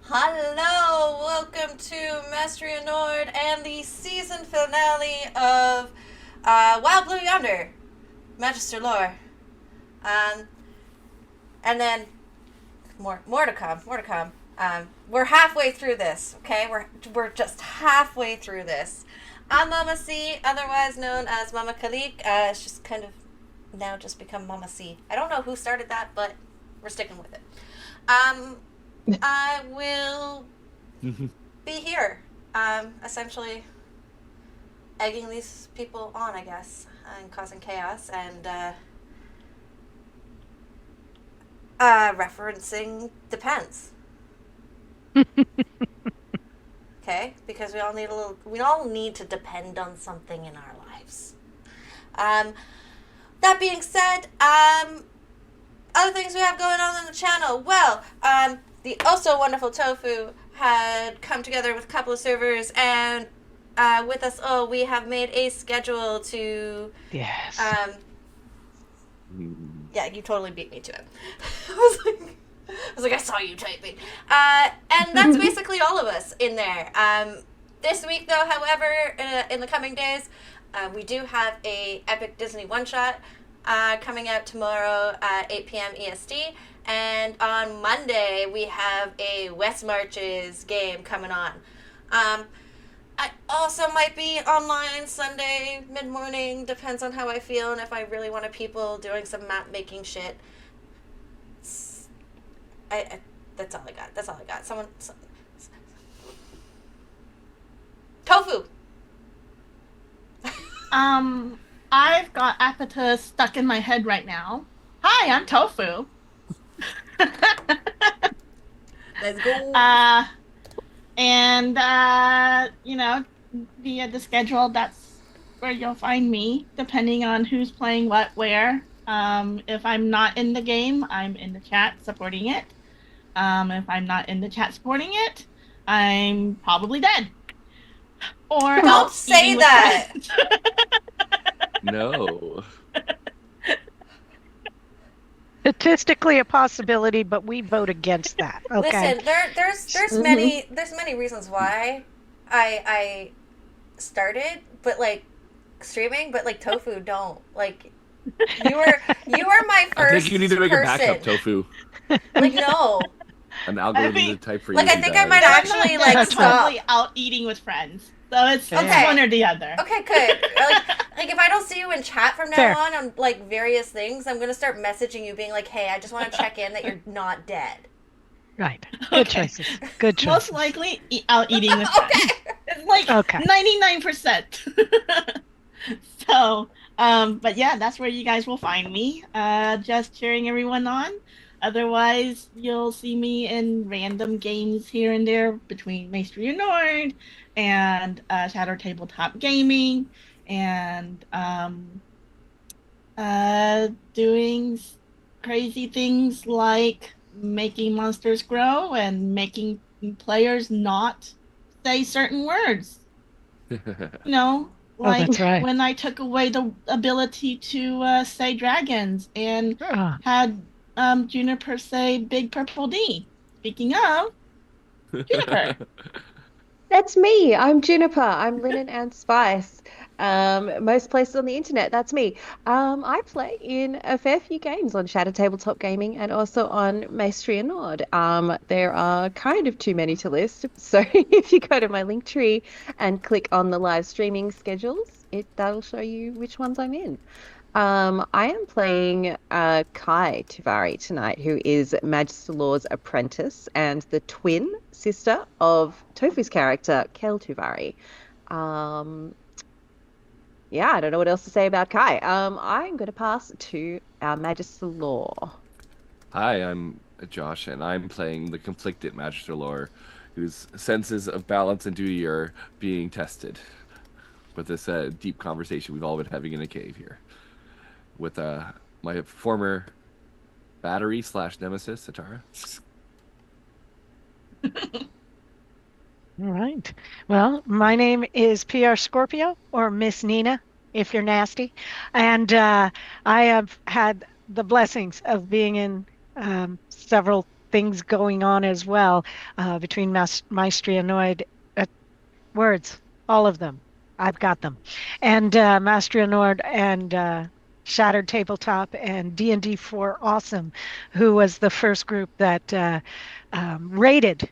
Hello, welcome to Master Yonder and the season finale of Wild Blue Yonder, Magister lore. And then more to come. We're halfway through this, okay? We're just halfway through this. I'm Mama C, otherwise known as Mama Khalik. It's just kind of now just become Mama C. I don't know who started that, but we're sticking with it. I will be here, essentially egging these people on, I guess, and causing chaos, and referencing depends. Okay, because we all need to depend on something in our lives. That being said, other things we have going on the channel. Well, the also wonderful Tofu had come together with a couple of servers, and with us all, we have made a schedule to... Yes. Yeah, you totally beat me to it. I was like, I saw you typing. And that's basically all of us in there. This week, though, however, in the coming days, we do have a epic Disney one-shot coming out tomorrow at 8 p.m. EST. And on Monday, we have a West Marches game coming on. I also might be online Sunday mid-morning, depends on how I feel and if I really want people doing some map-making shit. That's all I got. Someone... Tofu! I've got Apata stuck in my head right now. Hi, I'm Tofu. Let's go. Via the schedule, that's where you'll find me, depending on who's playing what, where. If I'm not in the game, I'm in the chat supporting it. If I'm not in the chat supporting it, I'm probably dead. Or don't say that. No. Statistically a possibility, but we vote against that. Okay. Listen, there's many reasons why I started, but like streaming, but like Tofu don't. Like you are my first. I think you need to make person. a backup Tofu. Like no. An algorithm to type for you. Like I think I might actually like stop. Totally out eating with friends. So it's one or the other. Okay, good. Like if I don't see you in chat from now on like various things, I'm gonna start messaging you, being like, "Hey, I just want to check in that you're not dead." Right. Good choices. Good choices. Most likely out eating with friends. It's like 99%. So, but yeah, that's where you guys will find me. Just cheering everyone on. Otherwise, you'll see me in random games here and there between Maester Nord and Shadow Tabletop Gaming, and doing crazy things like making monsters grow and making players not say certain words. Like when I took away the ability to say dragons and had Juniper say Big Purple D. Speaking of, Juniper. That's me. I'm Juniper. I'm Linen and Spice. Most places on the internet, that's me. I play in a fair few games on Shadow Tabletop Gaming and also on Maester Nord. There are kind of too many to list, so if you go to my Linktree and click on the live streaming schedules, that'll show you which ones I'm in. I am playing Kai Tuvari tonight, who is Magister Law's apprentice and the twin sister of Tofu's character, Kel Tuvari. Um, yeah, I don't know what else to say about Kai. I'm going to pass to our Magister Law. Hi, I'm Josh, and I'm playing the conflicted Magister Lore, whose senses of balance and duty are being tested with this deep conversation we've all been having in a cave here with my former battery / nemesis, Satara. All right. Well, my name is PR Scorpio, or Miss Nina, if you're nasty. And I have had the blessings of being in several things going on as well between Maestria Noid words, all of them. I've got them. And Maestria Nord and Shattered Tabletop and D&D 4 Awesome, who was the first group that rated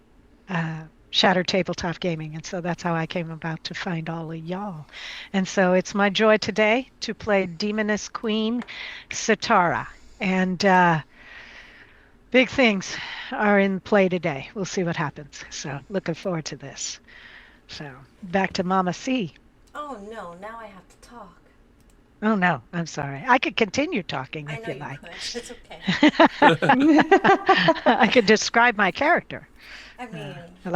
Shattered Tabletop Gaming. And so that's how I came about to find all of y'all. And so it's my joy today to play Demoness Queen Satara. And big things are in play today. We'll see what happens. So looking forward to this. So back to Mama C. Oh no, now I have to talk. Oh no, I'm sorry. I could continue talking I if know you like. could. It's okay. I could describe my character. I mean, I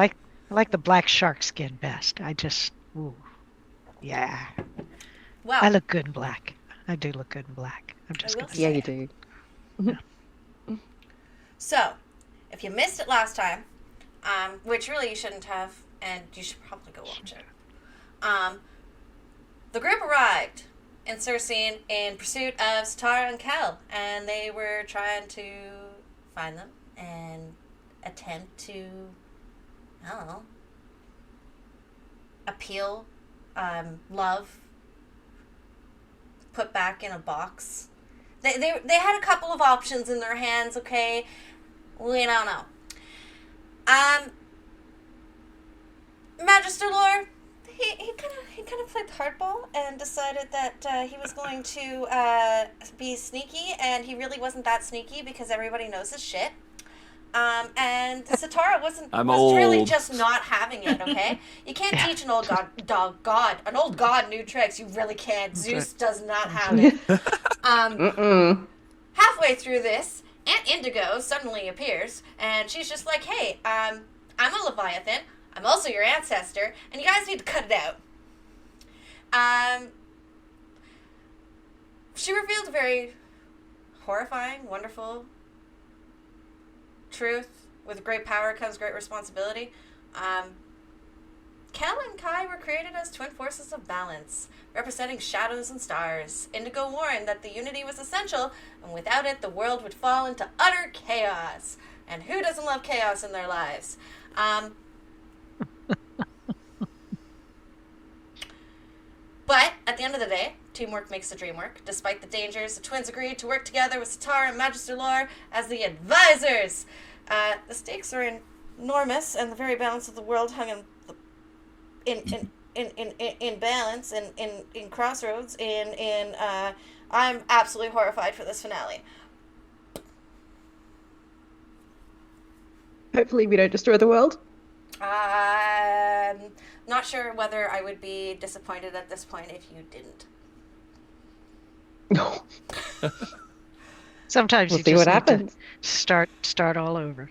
like the black shark skin best. Ooh, yeah. well, I look good in black. I do look good in black. I'm just will gonna say Yeah, say. you do. so if you missed it last time, which really you shouldn't have, and you should probably go watch it. The group arrived in Cersine in pursuit of Satara and Kel, and they were trying to find them and attempt to, I don't know, appeal, love, put back in a box. They had a couple of options in their hands, okay? We don't know. Magister Lore, he kind of played hardball and decided that he was going to be sneaky, and he really wasn't that sneaky because everybody knows his shit. And Satara was really just not having it. Okay, you can't teach an old god new tricks. You really can't. Zeus does not have it. Halfway through this, Aunt Indigo suddenly appears, and she's just like, "Hey, I'm a Leviathan. I'm also your ancestor, and you guys need to cut it out." She revealed a very horrifying, wonderful truth. With great power comes great responsibility. Kel and Kai were created as twin forces of balance, representing shadows and stars. Indigo warned that the unity was essential, and without it, the world would fall into utter chaos. And who doesn't love chaos in their lives? But at the end of the day, teamwork makes the dream work. Despite the dangers, the twins agreed to work together with Satara and Magister Lore as the advisors. The stakes are enormous, and the very balance of the world hung in balance, in crossroads. I'm absolutely horrified for this finale. Hopefully we don't destroy the world. Not sure whether I would be disappointed at this point if you didn't. No. Sometimes We'll you see just what need happens. to start all over.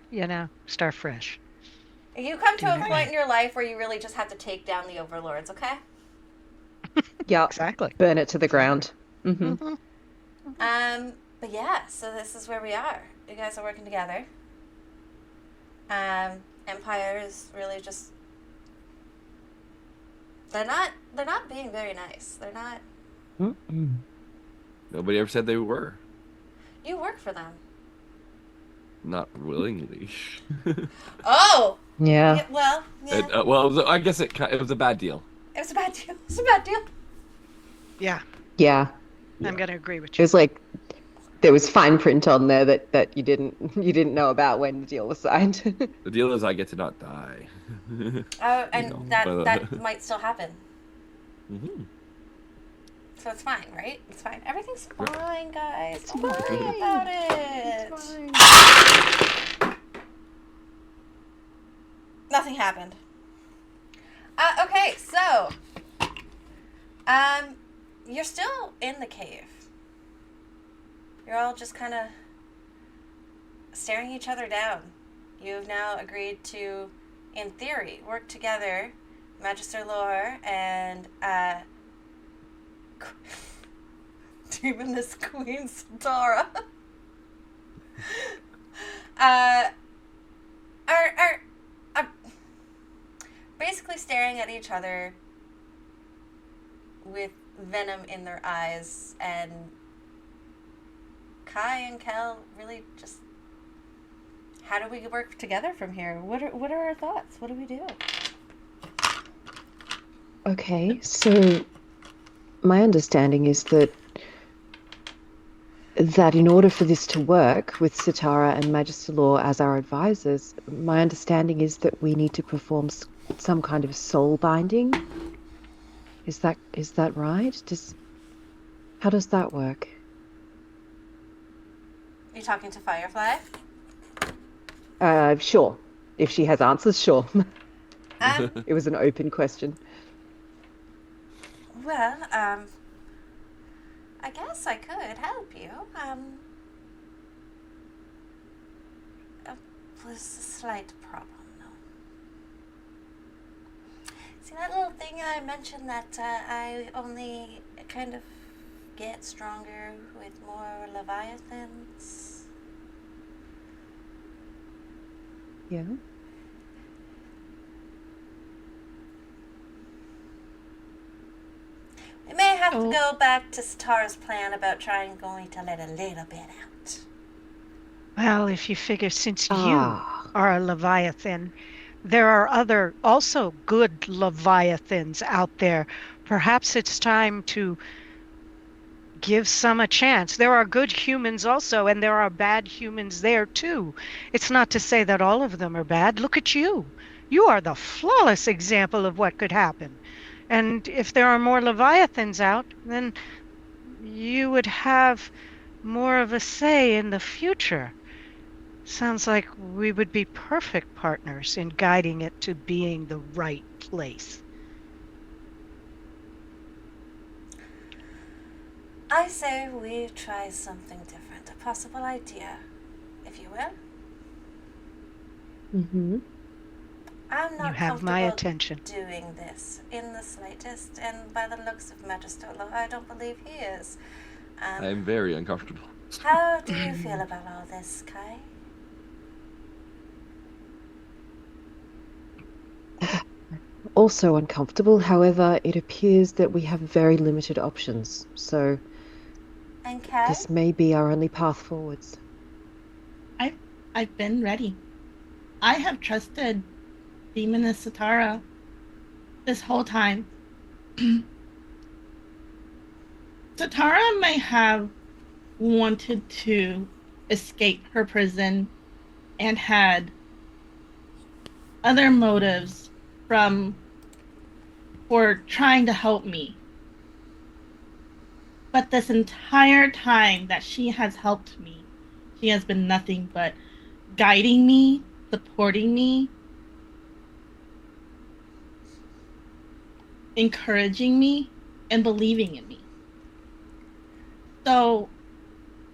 Start fresh. You come to a point in your life where you really just have to take down the overlords, okay? Yeah. Exactly. Burn it to the ground. But yeah, so this is where we are. You guys are working together. Empire is really just... They're not being very nice. They're not... Nobody ever said they were. You work for them. Not willingly. Oh! Yeah. Well, yeah. Well, I guess it was a bad deal. It was a bad deal. It was a bad deal. Yeah, Yeah. I'm going to agree with It you. was like there was fine print on there that you didn't know about when the deal was signed. The deal is I get to not die. Oh, and You know, that but, that might still happen. Mm-hmm. So it's fine, right? It's fine. Everything's Yep. fine, guys. It's Don't worry fine. about it. It's fine. Nothing happened. Okay, so you're still in the cave. You're all just kind of staring each other down. You've now agreed to, in theory, work together, Magister Lore and Demoness Queen Satara. are basically staring at each other with venom in their eyes, and Kai and Kel really just, how do we work together from here? What are our thoughts? What do we do? Okay, so my understanding is that in order for this to work with Sitara and Magister Law as our advisors, my understanding is that we need to perform some kind of soul binding. Is that right? How does that work? Are you talking to Firefly? Sure. If she has answers, sure. Um, It was an open question. well, I guess I could help you. There's a slight problem, though. See that little thing I mentioned that I only kind of get stronger with more Leviathans? Yeah. We may have to Oh. go back to Satara's plan about going to let a little bit out. Well, if you figure since you Ah. are a Leviathan, there are other also good Leviathans out there. Perhaps it's time to give some a chance. There are good humans also, and there are bad humans there too. It's not to say that all of them are bad. Look at you. You are the flawless example of what could happen. And if there are more Leviathans out, then you would have more of a say in the future. Sounds like we would be perfect partners in guiding it to being the right place. I say we try something different, a possible idea, if you will. Mm-hmm. I'm not You have my comfortable attention. doing this in the slightest, and by the looks of Magister Law, I don't believe he is. I'm very uncomfortable. How do you feel about all this, Kai? Also uncomfortable. However, it appears that we have very limited options. So And Kai? this may be our only path forwards. I've been ready. I have trusted Demoness Satara this whole time. Satara may have wanted to escape her prison and had other motives for trying to help me. But this entire time that she has helped me, she has been nothing but guiding me, supporting me, encouraging me, and believing in me. So,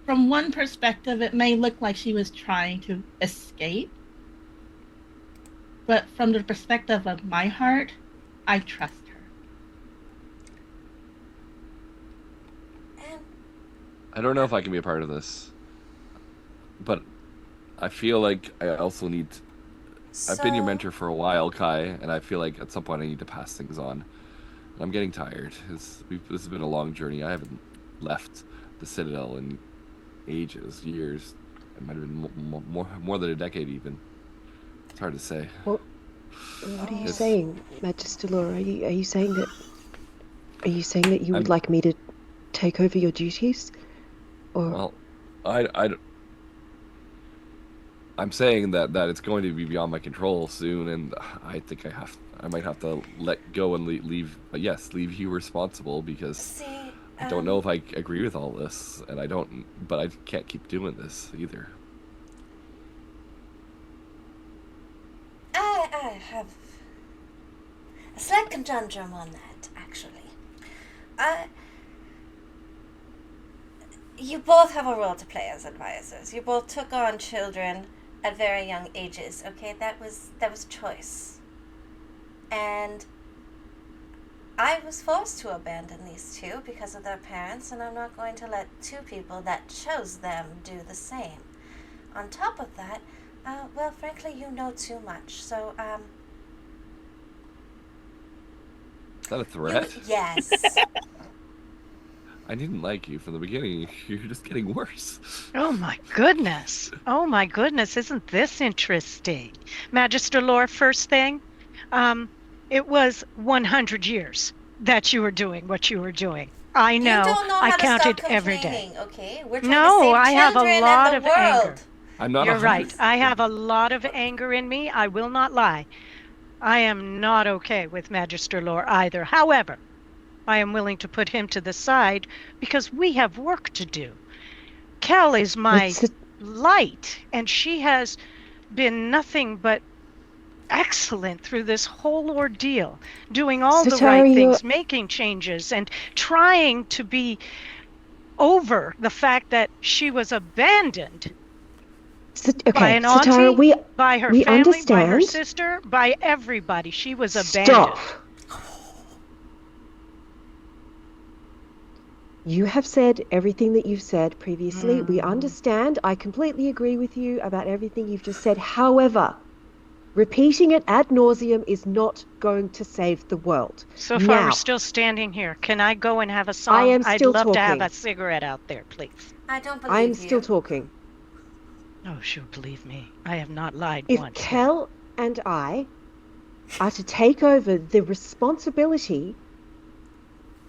from one perspective, it may look like she was trying to escape. But from the perspective of my heart, I trust her. And I don't know if I can be a part of this, but I feel like I also need. I've been your so- mentor for a while, Kai, and I feel like at some point I need to pass things on. I'm getting tired. This has been a long journey. I haven't left the Citadel in ages, years. It might have been more than a decade, even. It's hard to say. What are you Yes. saying, Magister Law? Are you saying that you would I'm- like me to take over your duties? Or Well, I'm saying that it's going to be beyond my control soon, and I think I might have to let go and leave. Yes, leave you responsible because See, I don't know if I agree with all this, and but I can't keep doing this either. I have a slight conundrum on that, actually. You both have a role to play as advisors. You both took on children at very young ages, okay? That was choice. And I was forced to abandon these two because of their parents, and I'm not going to let two people that chose them do the same. On top of that, well, frankly, you know too much, so, Is that a threat? yes. I didn't like you from the beginning. You're just getting worse. Oh my goodness. Oh my goodness. Isn't this interesting? Magister Lore, first thing, it was 100 years that you were doing what you were doing. I know. You don't know I how to counted stop every day. complaining, okay? We're trying No, to save I have a children lot and the of world. anger. I'm not. You're right. I have a lot of anger in me. I will not lie. I am not okay with Magister Lore either. However, I am willing to put him to the side because we have work to do. Kel is my light, and she has been nothing but excellent through this whole ordeal, doing all the right things, making changes, and trying to be over the fact that she was abandoned by an auntie, by her family, by her sister, by everybody. She was abandoned. Stop. You have said everything that you've said previously. We understand. I completely agree with you about everything you've just said. However, repeating it ad nauseum is not going to save the world. So far, we're still standing here. Can I go and have a song? I am still I'd love talking. to have a cigarette out there, please. I don't believe you. I'm still talking. Oh, sure, believe me. I have not lied if once. If Kel and I are to take over the responsibility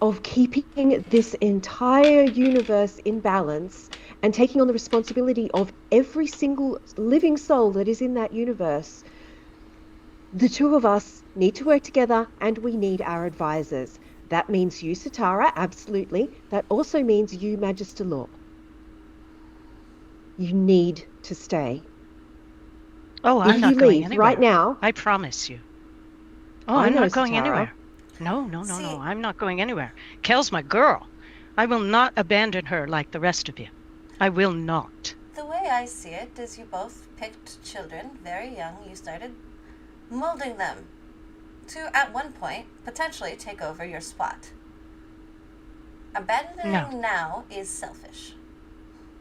of keeping this entire universe in balance and taking on the responsibility of every single living soul that is in that universe, the two of us need to work together, and we need our advisors. That means you, Satara, absolutely. That also means you, Magister Lore. You need to stay. Oh, I'm not going anywhere. Right now, I promise you. Oh, I'm not going anywhere. No, See, I'm not going anywhere. Kel's my girl. I will not abandon her like the rest of you. I will not. The way I see it is you both picked children very young. You started molding them to, at one point, potentially take over your spot. Abandoning now is selfish.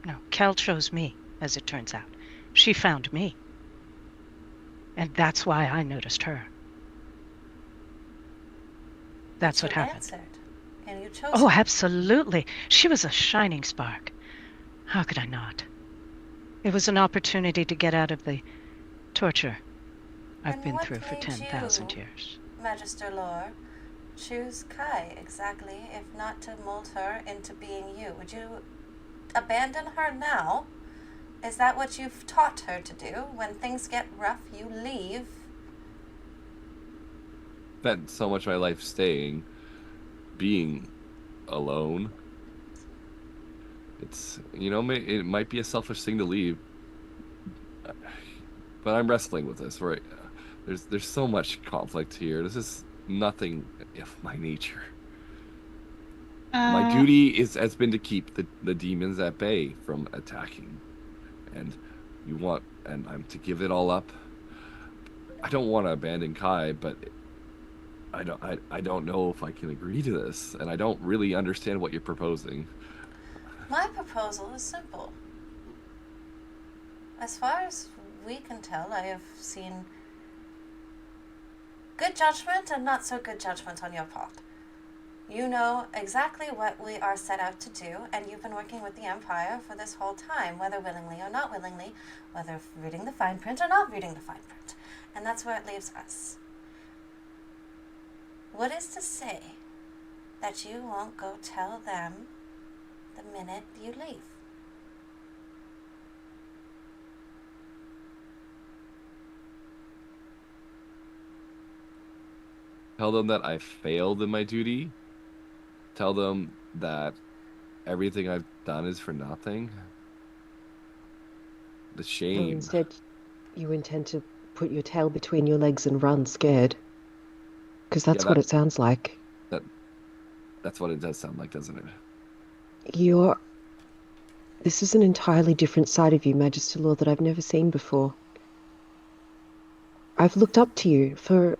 No, Kel chose me, as it turns out. She found me. And that's why I noticed her. That's what happened. Answered. And you chose Oh, her. absolutely. She was a shining spark. How could I not? It was an opportunity to get out of the torture I've been through for 10,000 years. Magister Lore, choose Kai exactly, if not to mold her into being you. Would you abandon her now? Is that what you've taught her to do? When things get rough, you leave. Spent so much of my life staying, being alone. It's, it might be a selfish thing to leave, but I'm wrestling with this, right? There's so much conflict here. This is nothing of my nature. My duty has been to keep the demons at bay from attacking, and I'm to give it all up. I don't want to abandon Kai, but I don't know if I can agree to this, and I don't really understand what you're proposing. My proposal is simple. As far as we can tell, I have seen good judgment and not so good judgment on your part. You know exactly what we are set out to do, and you've been working with the Empire for this whole time, whether willingly or not willingly, whether reading the fine print or not reading the fine print. And that's where it leaves us. What is to say that you won't go tell them the minute you leave? Tell them that I failed in my duty. Tell them that everything I've done is for nothing. The Or shame. instead, you intend to put your tail between your legs and run scared? Because that's Yeah, what it sounds like. That's what it does sound like, doesn't it? This is an entirely different side of you, Magister Law, that I've never seen before. I've looked up to you for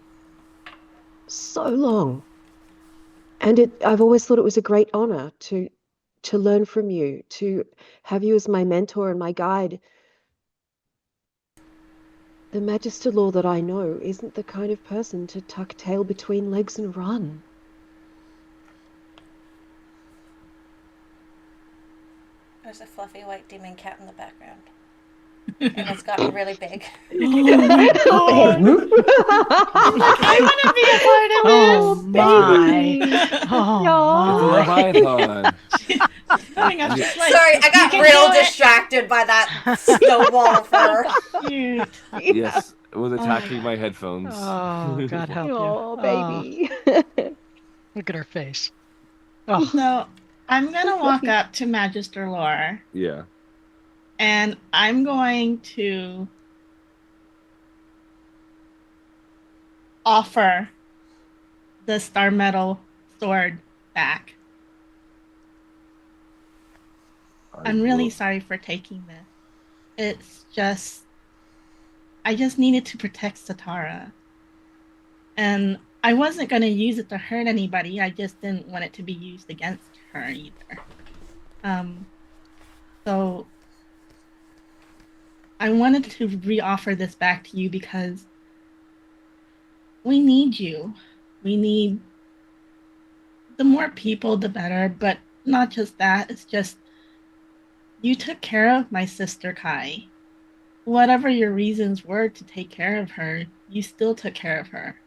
so long. And I've always thought it was a great honor to learn from you, to have you as my mentor and my guide. The Magister Law that I know isn't the kind of person to tuck tail between legs and run. There's a fluffy white demon cat in the background. And it's gotten really big. Oh my god! I want to be a part of Oh this. my! Oh It's a my! Leviathan. Coming up, just like, Sorry, I got you can real do it. distracted by that snowball of fur. Cute. Yes, it was attacking my headphones. Oh, God help you! Oh, baby. Look at her face. Oh, So I'm gonna walk up to Magister Lore, Yeah. and I'm going to offer the Star Metal sword back. I'm really sorry for taking this. It's just, I just needed to protect Satara. And I wasn't going to use it to hurt anybody. I just didn't want it to be used against her either. So I wanted to re-offer this back to you because we need you. We need the more people, the better. But not just that. It's just you took care of my sister Kai. Whatever your reasons were to take care of her, you still took care of her.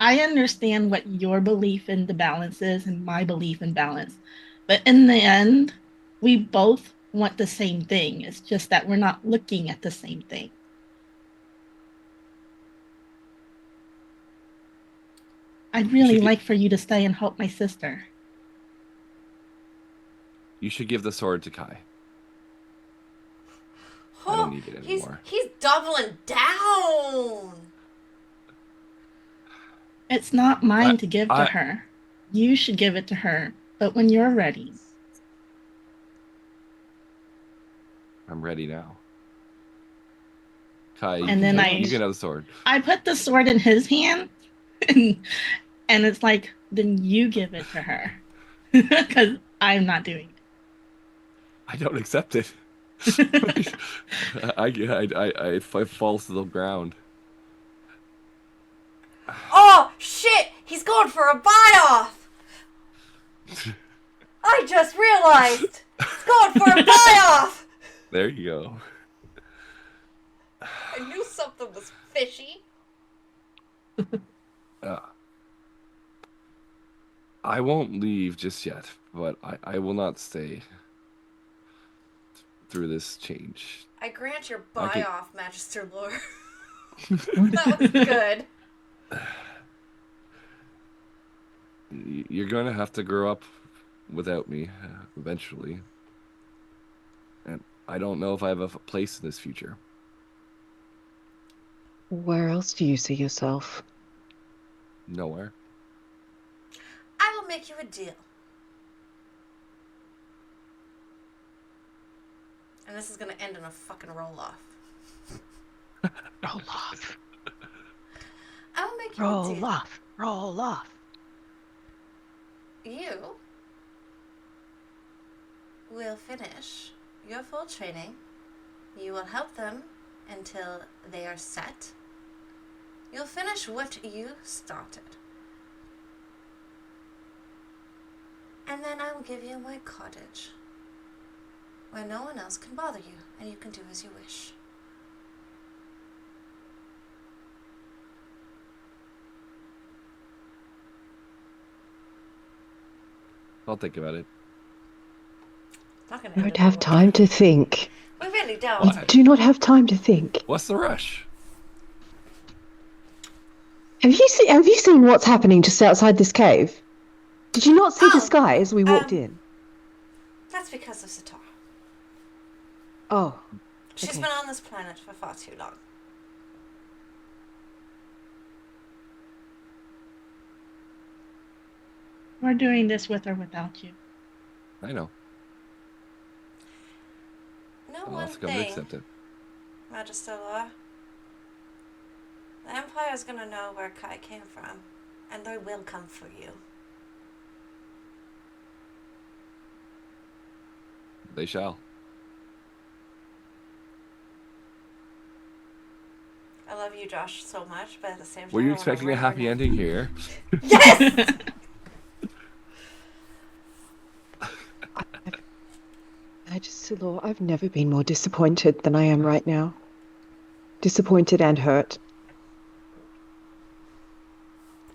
I understand what your belief in the balance is and my belief in balance. But in the end, we both want the same thing. It's just that we're not looking at the same thing. I'd really like for you to stay and help my sister. You should give the sword to Kai. I don't need it anymore. He's doubling down. It's not mine to give to her. You should give it to her. But when you're ready. I'm ready now. Kai, you And then you can have the sword. I put the sword in his hand, and it's like, then you give it to her. Because I'm not doing it. I don't accept it. It falls to the ground. Oh, shit! He's going for a buy-off! I just realized! He's going for a buy-off! There you go. I knew something was fishy. I won't leave just yet, but I will not stay through this change. I grant your buy-off, Magister Lore. That was good. You're going to have to grow up without me eventually. And I don't know if I have a place in this future. Where else do you see yourself? Nowhere. I will make you a deal. And this is going to end in a fucking roll-off. roll off! I will make you a deal. Roll off! Roll off! You will finish your full training. You will help them until they are set. You'll finish what you started. And then I will give you my cottage, where no one else can bother you, and you can do as you wish. I'll think about it. You don't have time to think. We really don't. You do not have time to think. What's the rush? Have you seen what's happening just outside this cave? Did you not see the Oh, sky as we walked in? That's because of Satar. Oh, She's okay. been on this planet for far too long. We're doing this with or without you. I know. No I'll one have to come to thing, accept it. Magister Law. The Empire's gonna know where Kai came from, and they will come for you. They shall. I love you, Josh, so much, but at the same time, Were you I wanna expecting a wring your happy neck. ending here? Yes! Magister Law, I've never been more disappointed than I am right now. Disappointed and hurt.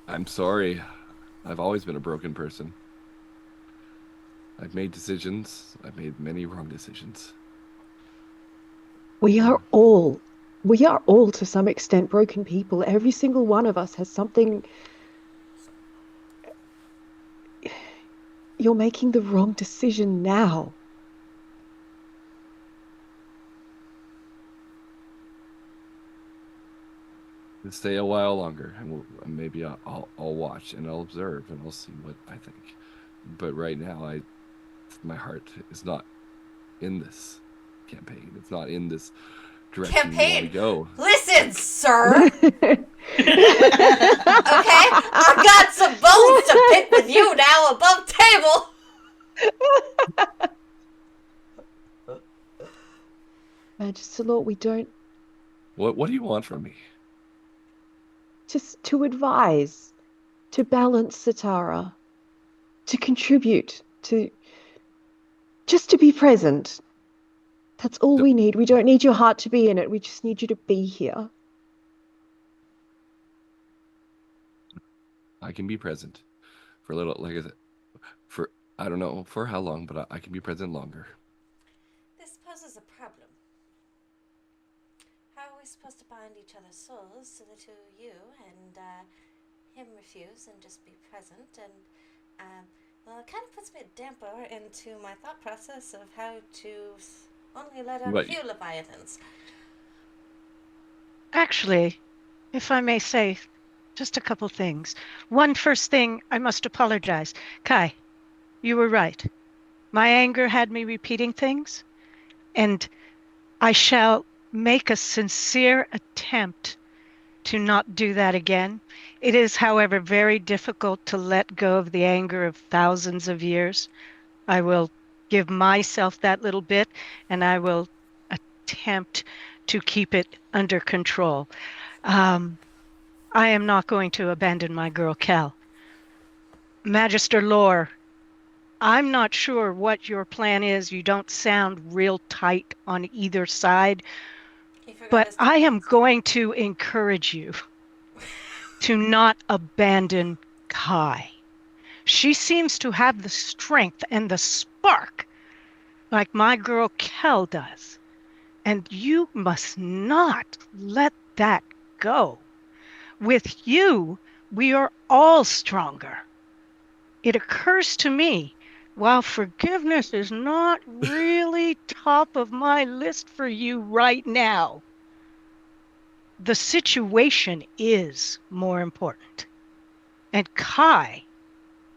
I'm sorry. I've always been a broken person. I've made decisions. I've made many wrong decisions. We are all to some extent broken people. Every single one of us has something. You're making the wrong decision now. Stay a while longer, and maybe I'll watch and I'll observe and I'll see what I think. But right now, my heart is not in this campaign. It's not in this direction we want to Campaign? go. Listen, sir! Okay? I got some bones to pick with you now above table! Magister Law, we don't. What do you want from me? Just to advise, to balance Satara, to contribute, just to be present. That's all we need. We don't need your heart to be in it. We just need you to be here. I can be present for a little, like I said, for I don't know for how long, but I can be present longer. This poses a problem. How are we supposed to bind each other's souls to the two of you and him refuse and just be present? And, well, it kind of puts me a damper into my thought process of how to only let out a few Leviathans. Actually, if I may say, just a couple things. First thing, I must apologize. Kai, you were right. My anger had me repeating things, and I shall make a sincere attempt to not do that again. It is, however, very difficult to let go of the anger of thousands of years. I will give myself that little bit, and I will attempt to keep it under control. I am not going to abandon my girl, Kel. Magister Lore, I'm not sure what your plan is. You don't sound real tight on either side, but I am going to encourage you to not abandon Kai. She seems to have the strength and the spark like my girl Kel does, and you must not let that go. With you, we are all stronger. It occurs to me, while forgiveness is not really top of my list for you right now, the situation is more important. And Kai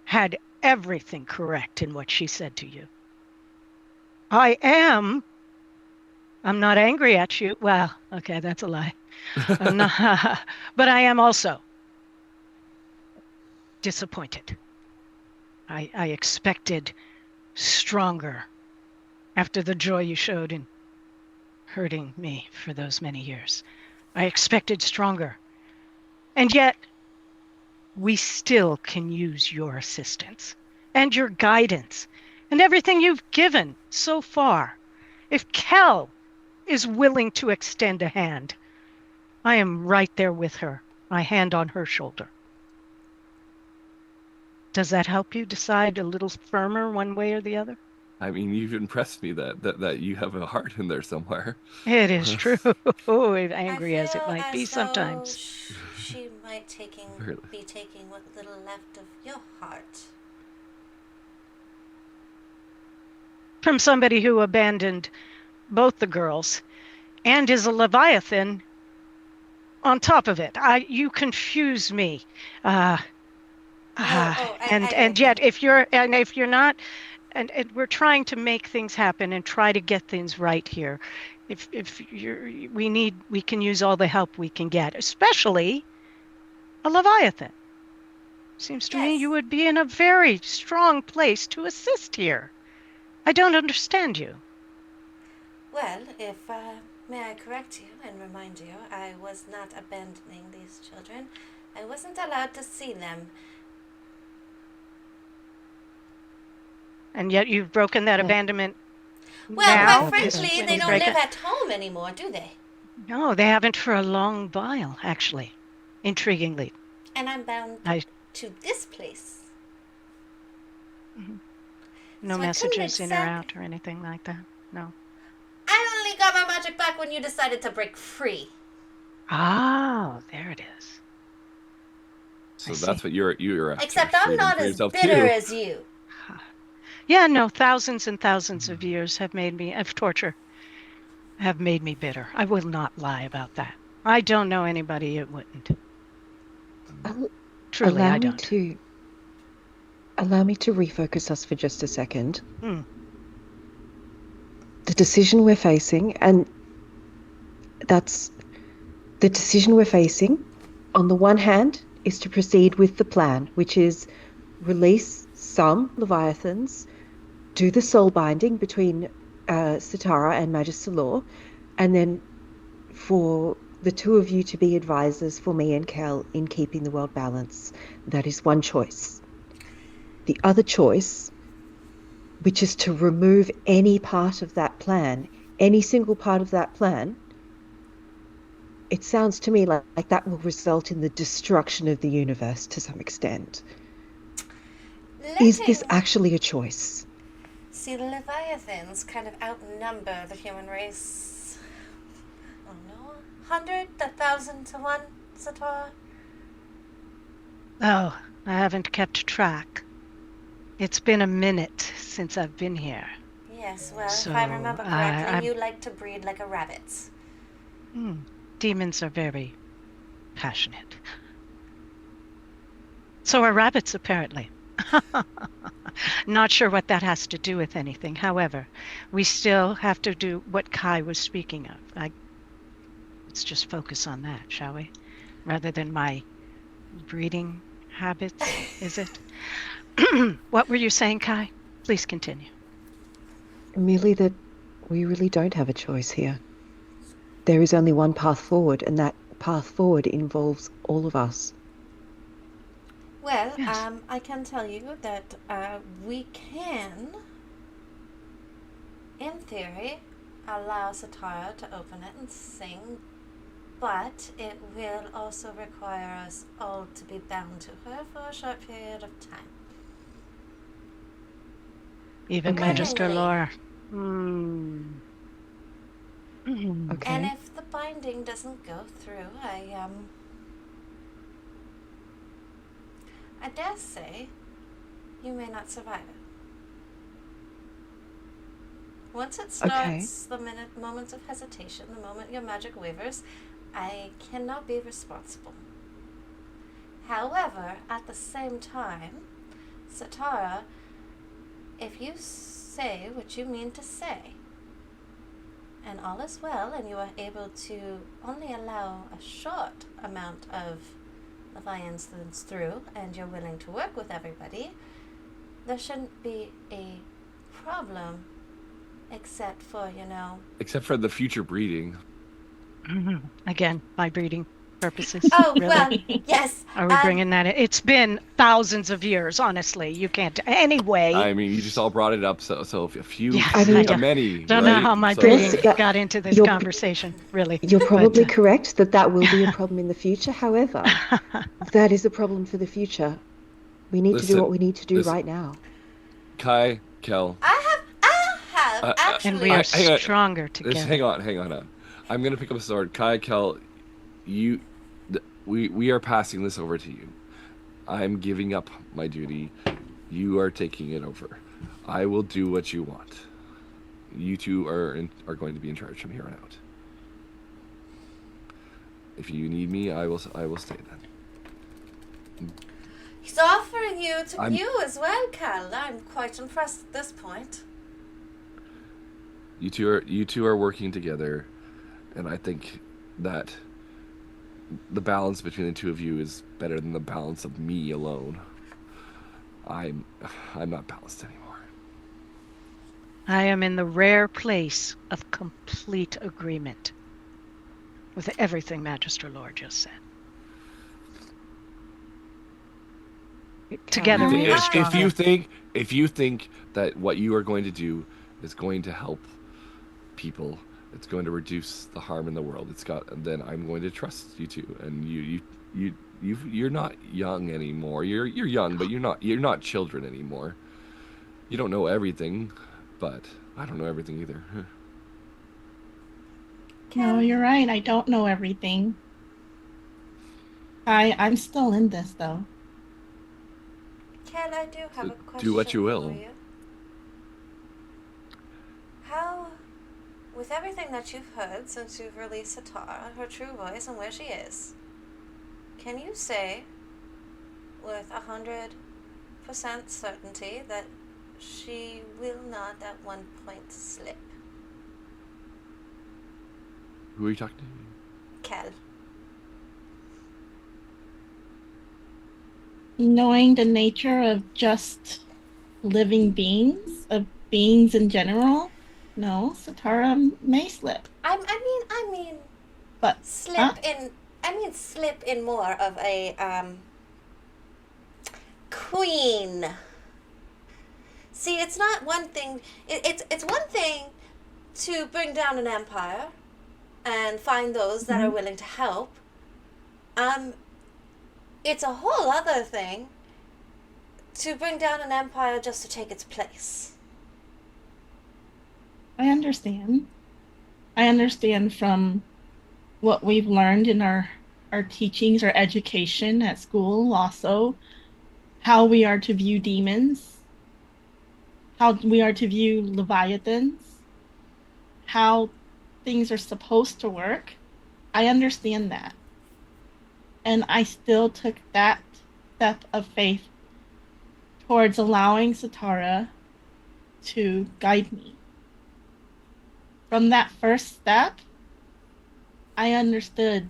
had everything correct in what she said to you. I'm not angry at you. Well, okay, that's a lie. I'm not, but I am also disappointed. I expected stronger after the joy you showed in hurting me for those many years. I expected stronger. And yet, we still can use your assistance and your guidance and everything you've given so far. If Kel is willing to extend a hand, I am right there with her, my hand on her shoulder. Does that help you decide a little firmer one way or the other? I mean, you've impressed me that you have a heart in there somewhere. It is true. Angry as it might be sometimes. She might might Really? be taking what little left of your heart. From somebody who abandoned both the girls and is a Leviathan on top of it. You confuse me. And yet, if you're not, and we're trying to make things happen and try to get things right here. If we can use all the help we can get, especially a Leviathan. Seems to me you would be in a very strong place to assist here. I don't understand you. Well, if may I correct you and remind you, I was not abandoning these children. I wasn't allowed to see them. And yet you've broken that abandonment. Well, now. quite frankly, they don't live at home anymore, do they? No, they haven't for a long while, actually. Intriguingly. And I'm bound to this place. Mm-hmm. No So messages in or out or anything like that? No. I only got my magic back when you decided to break free. Oh, there it is. So that's what you're after. Except I'm not as bitter as you. Yeah, no, thousands and thousands of years of torture have made me bitter. I will not lie about that. I don't know anybody it wouldn't. Truly, I don't. Allow me to refocus us for just a second. The decision we're facing, and that's the decision we're facing, on the one hand, is to proceed with the plan, which is release some Leviathans, do the soul binding between Sitara and Magister Law, and then for the two of you to be advisors for me and Kel in keeping the world balanced. That is one choice. The other choice, which is to remove any part of that plan, any single part of that plan, it sounds to me like that will result in the destruction of the universe to some extent. Is this actually a choice? See, the Leviathans kind of outnumber the human race. I don't know, 100, 1,000 to 1, Satora? Oh, I haven't kept track. It's been a minute since I've been here. Yes, well, So, if I remember correctly, you like to breed like a rabbit. Demons are very passionate. So are rabbits, apparently. Not sure what that has to do with anything. However, we still have to do what Kai was speaking of. Let's just focus on that, shall we? Rather than my breeding habits, is it? What were you saying, Kai? Please continue. Merely that we really don't have a choice here. There is only one path forward, and that path forward involves all of us. Well, Yes. I can tell you that we can, in theory, allow Satara to open it and sing, but it will also require us all to be bound to her for a short period of time. Even Okay. Magister Lore. Okay. And if the binding doesn't go through, I dare say you may not survive it. Once it starts, the moments of hesitation, the moment your magic wavers, I cannot be responsible. However, at the same time, Satara, if you say what you mean to say, and all is well, and you are able to only allow a short amount of Leviathans through, and you're willing to work with everybody, there shouldn't be a problem, except for, Except for the future breeding. Again, by breeding purposes. Oh, really? well, yes. Are we bringing that in? It's been thousands of years, honestly. You can't. Anyway. I mean, you just all brought it up, so a few, Yes, I don't- many. Don't right? know how my So- breeding Yeah, got into this you're- conversation, really. You're probably But, correct that will be a problem in the future. However, that is a problem for the future. We need to do Listen, what we need to do listen. right now. Kai, Kel, I have actually. and we I- are hang on. stronger just together. hang on. I'm gonna pick up a sword. Kai, Kel, you, we are passing this over to you. I'm giving up my duty. You are taking it over. I will do what you want. You two are going to be in charge from here on out. If you need me, I will stay then. He's offering you I'm- you as well, Cal. I'm quite impressed at this point. You two are working together, and I think that the balance between the two of you is better than the balance of me alone. I'm not balanced anymore. I am in the rare place of complete agreement with everything Magister Lore just said. Together we are If stronger. If you think that what you are going to do is going to help people, it's going to reduce the harm in the world. Then I'm going to trust you two. And you're not young anymore. You're young, but you're not children anymore. You don't know everything, but I don't know everything either. No, you're right. I don't know everything. I'm still in this though. Cal, I do have a question Do what you will. for you. How, with everything that you've heard since you've released Satara, her true voice and where she is, can you say with 100% certainty that she will not at one point slip? Who are you talking to? Cal. Knowing the nature of just living beings, of beings in general, no, Satara may slip. I mean, But slip huh? slip in more of a queen. See, it's not one thing. It's one thing to bring down an empire and find those that are willing to help. It's a whole other thing to bring down an empire just to take its place. I understand. I understand from what we've learned in our teachings, our education at school, also how we are to view demons, how we are to view leviathans, how things are supposed to work. I understand that. And I still took that step of faith towards allowing Satara to guide me. From that first step, I understood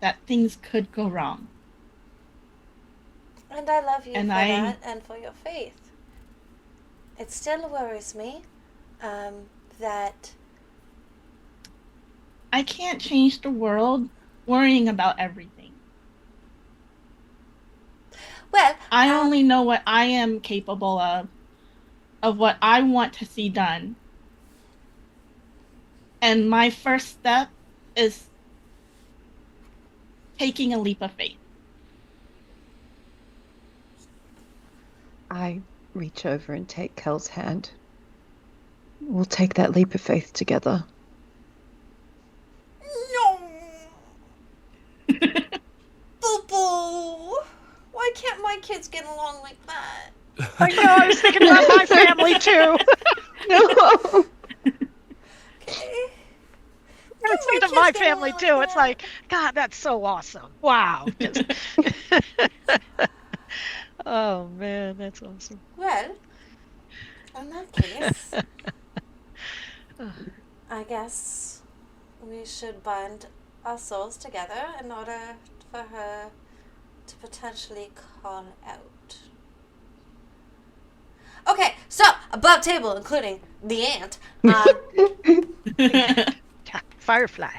that things could go wrong. And I love you And for I- that and for your faith. It still worries me that I can't change the world worrying about everything. well, I only know what I am capable of what I want to see done. And my first step is taking a leap of faith. I reach over and take Kel's hand. We'll take that leap of faith together. no. Boo-boo. Why can't my kids get along like that? I know, I was thinking about my family too. No. Okay. I was thinking of my family too. It's like, God, that's so awesome. Wow. Just- oh man, that's awesome. Well, in that case, I guess we should bind our souls together in order for her to potentially call out. Okay, so above table, including the ant, Firefly.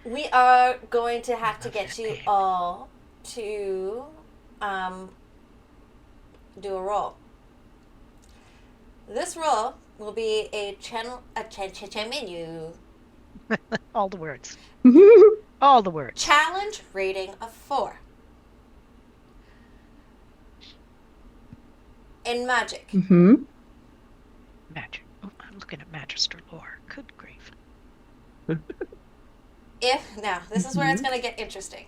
we are going to have to get you all to do a roll. This roll will be a menu All the words. All the words. challenge rating of 4. In magic, Mm-hmm. Magic. Oh, I'm looking at Magister Lore. Good grief. now this is where it's going to get interesting.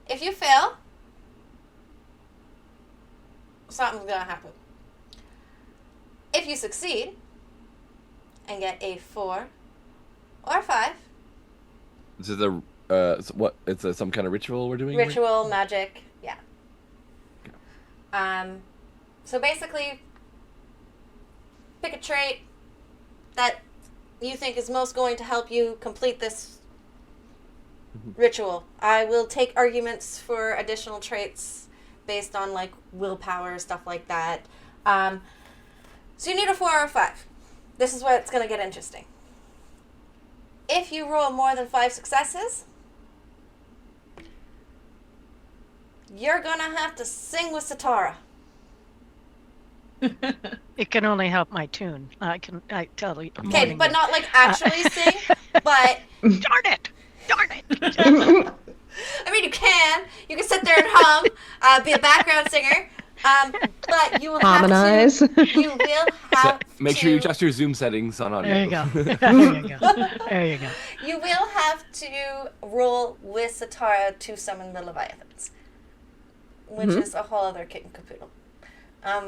If you fail, something's going to happen. If you succeed and get a 4 or 5, This is what? It's some kind of ritual we're doing. ritual, magic, yeah. So basically, pick a trait that you think is most going to help you complete this ritual. I will take arguments for additional traits based on like willpower, stuff like that. So you need a 4 or a 5. This is where it's going to get interesting. If you roll more than 5 successes, you're going to have to sing with Satara. It can only help my tune. I tell you. Okay, but not like actually sing, but... Darn it! I mean, you can sit there and hum, be a background singer, but you will Harmonize. have to, you will have Make to, sure you adjust your Zoom settings on audio. There you go. There you go. you will have to roll with Satara to summon the Leviathans, which is a whole other kit and caboodle.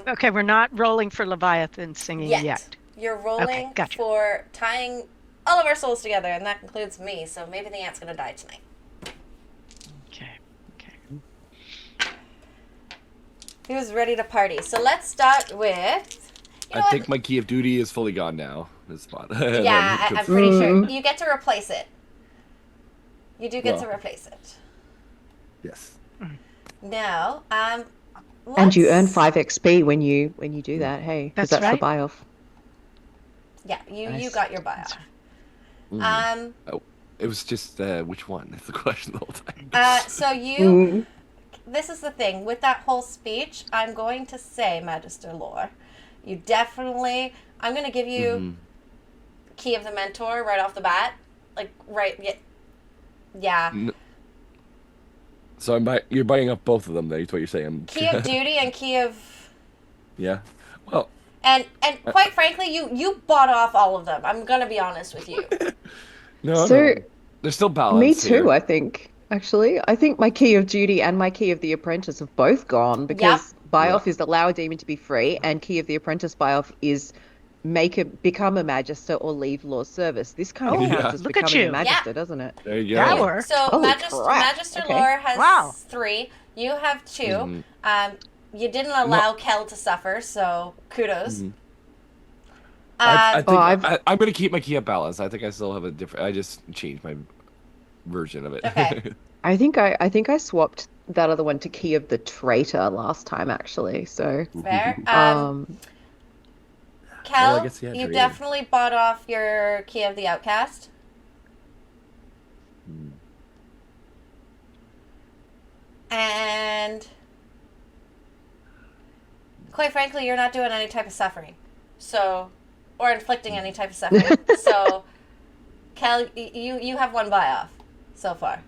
Okay, we're not rolling for Leviathan singing yet. You're rolling Okay, gotcha. for tying all of our souls together, and that includes me, so maybe the ant's going to die tonight. Okay. He was ready to party. So let's start with... I think my key of duty is fully gone now. This spot. Yeah, I'm pretty sure. You get to replace it. You do get to replace it. Yes. Now, And you earn 5 XP when you do that. Hey, because That's that's the right. buy off. Yeah, you Nice. got your buy That's off. It was just which one? That's the question the whole time. So you... This is the thing. With that whole speech, I'm going to say, Magister Lore, you definitely... I'm going to give you Key of the Mentor right off the bat. Like, right... Yeah. So you're buying up both of them, though. That's what you're saying. Key of Duty and Key of... Yeah. Well. And quite frankly, you bought off all of them. I'm going to be honest with you. No. There's still balance. Me too, here. I think. Actually, I think my key of duty and my key of the apprentice have both gone because buy off is allow a demon to be free, and key of the apprentice buy off is become a magister or leave law service. This kind of counts as look at becoming you. a magister, doesn't it? There you go. That works. So Holy Magister crap. Okay. Lore has Wow. 3. You have 2. You didn't allow Kel to suffer, so kudos. I think I've- I'm going to keep my key of balance. I think I still have a different. I just changed my version of it. Okay. I think I swapped that other one to key of the traitor last time, actually. So, Fair. um, Kel, Well, I guess, yeah, you traitor. definitely bought off your Key of the Outcast. And quite frankly, you're not doing any type of suffering. So, or inflicting any type of suffering. So, Kel, you have 1 buy off so far.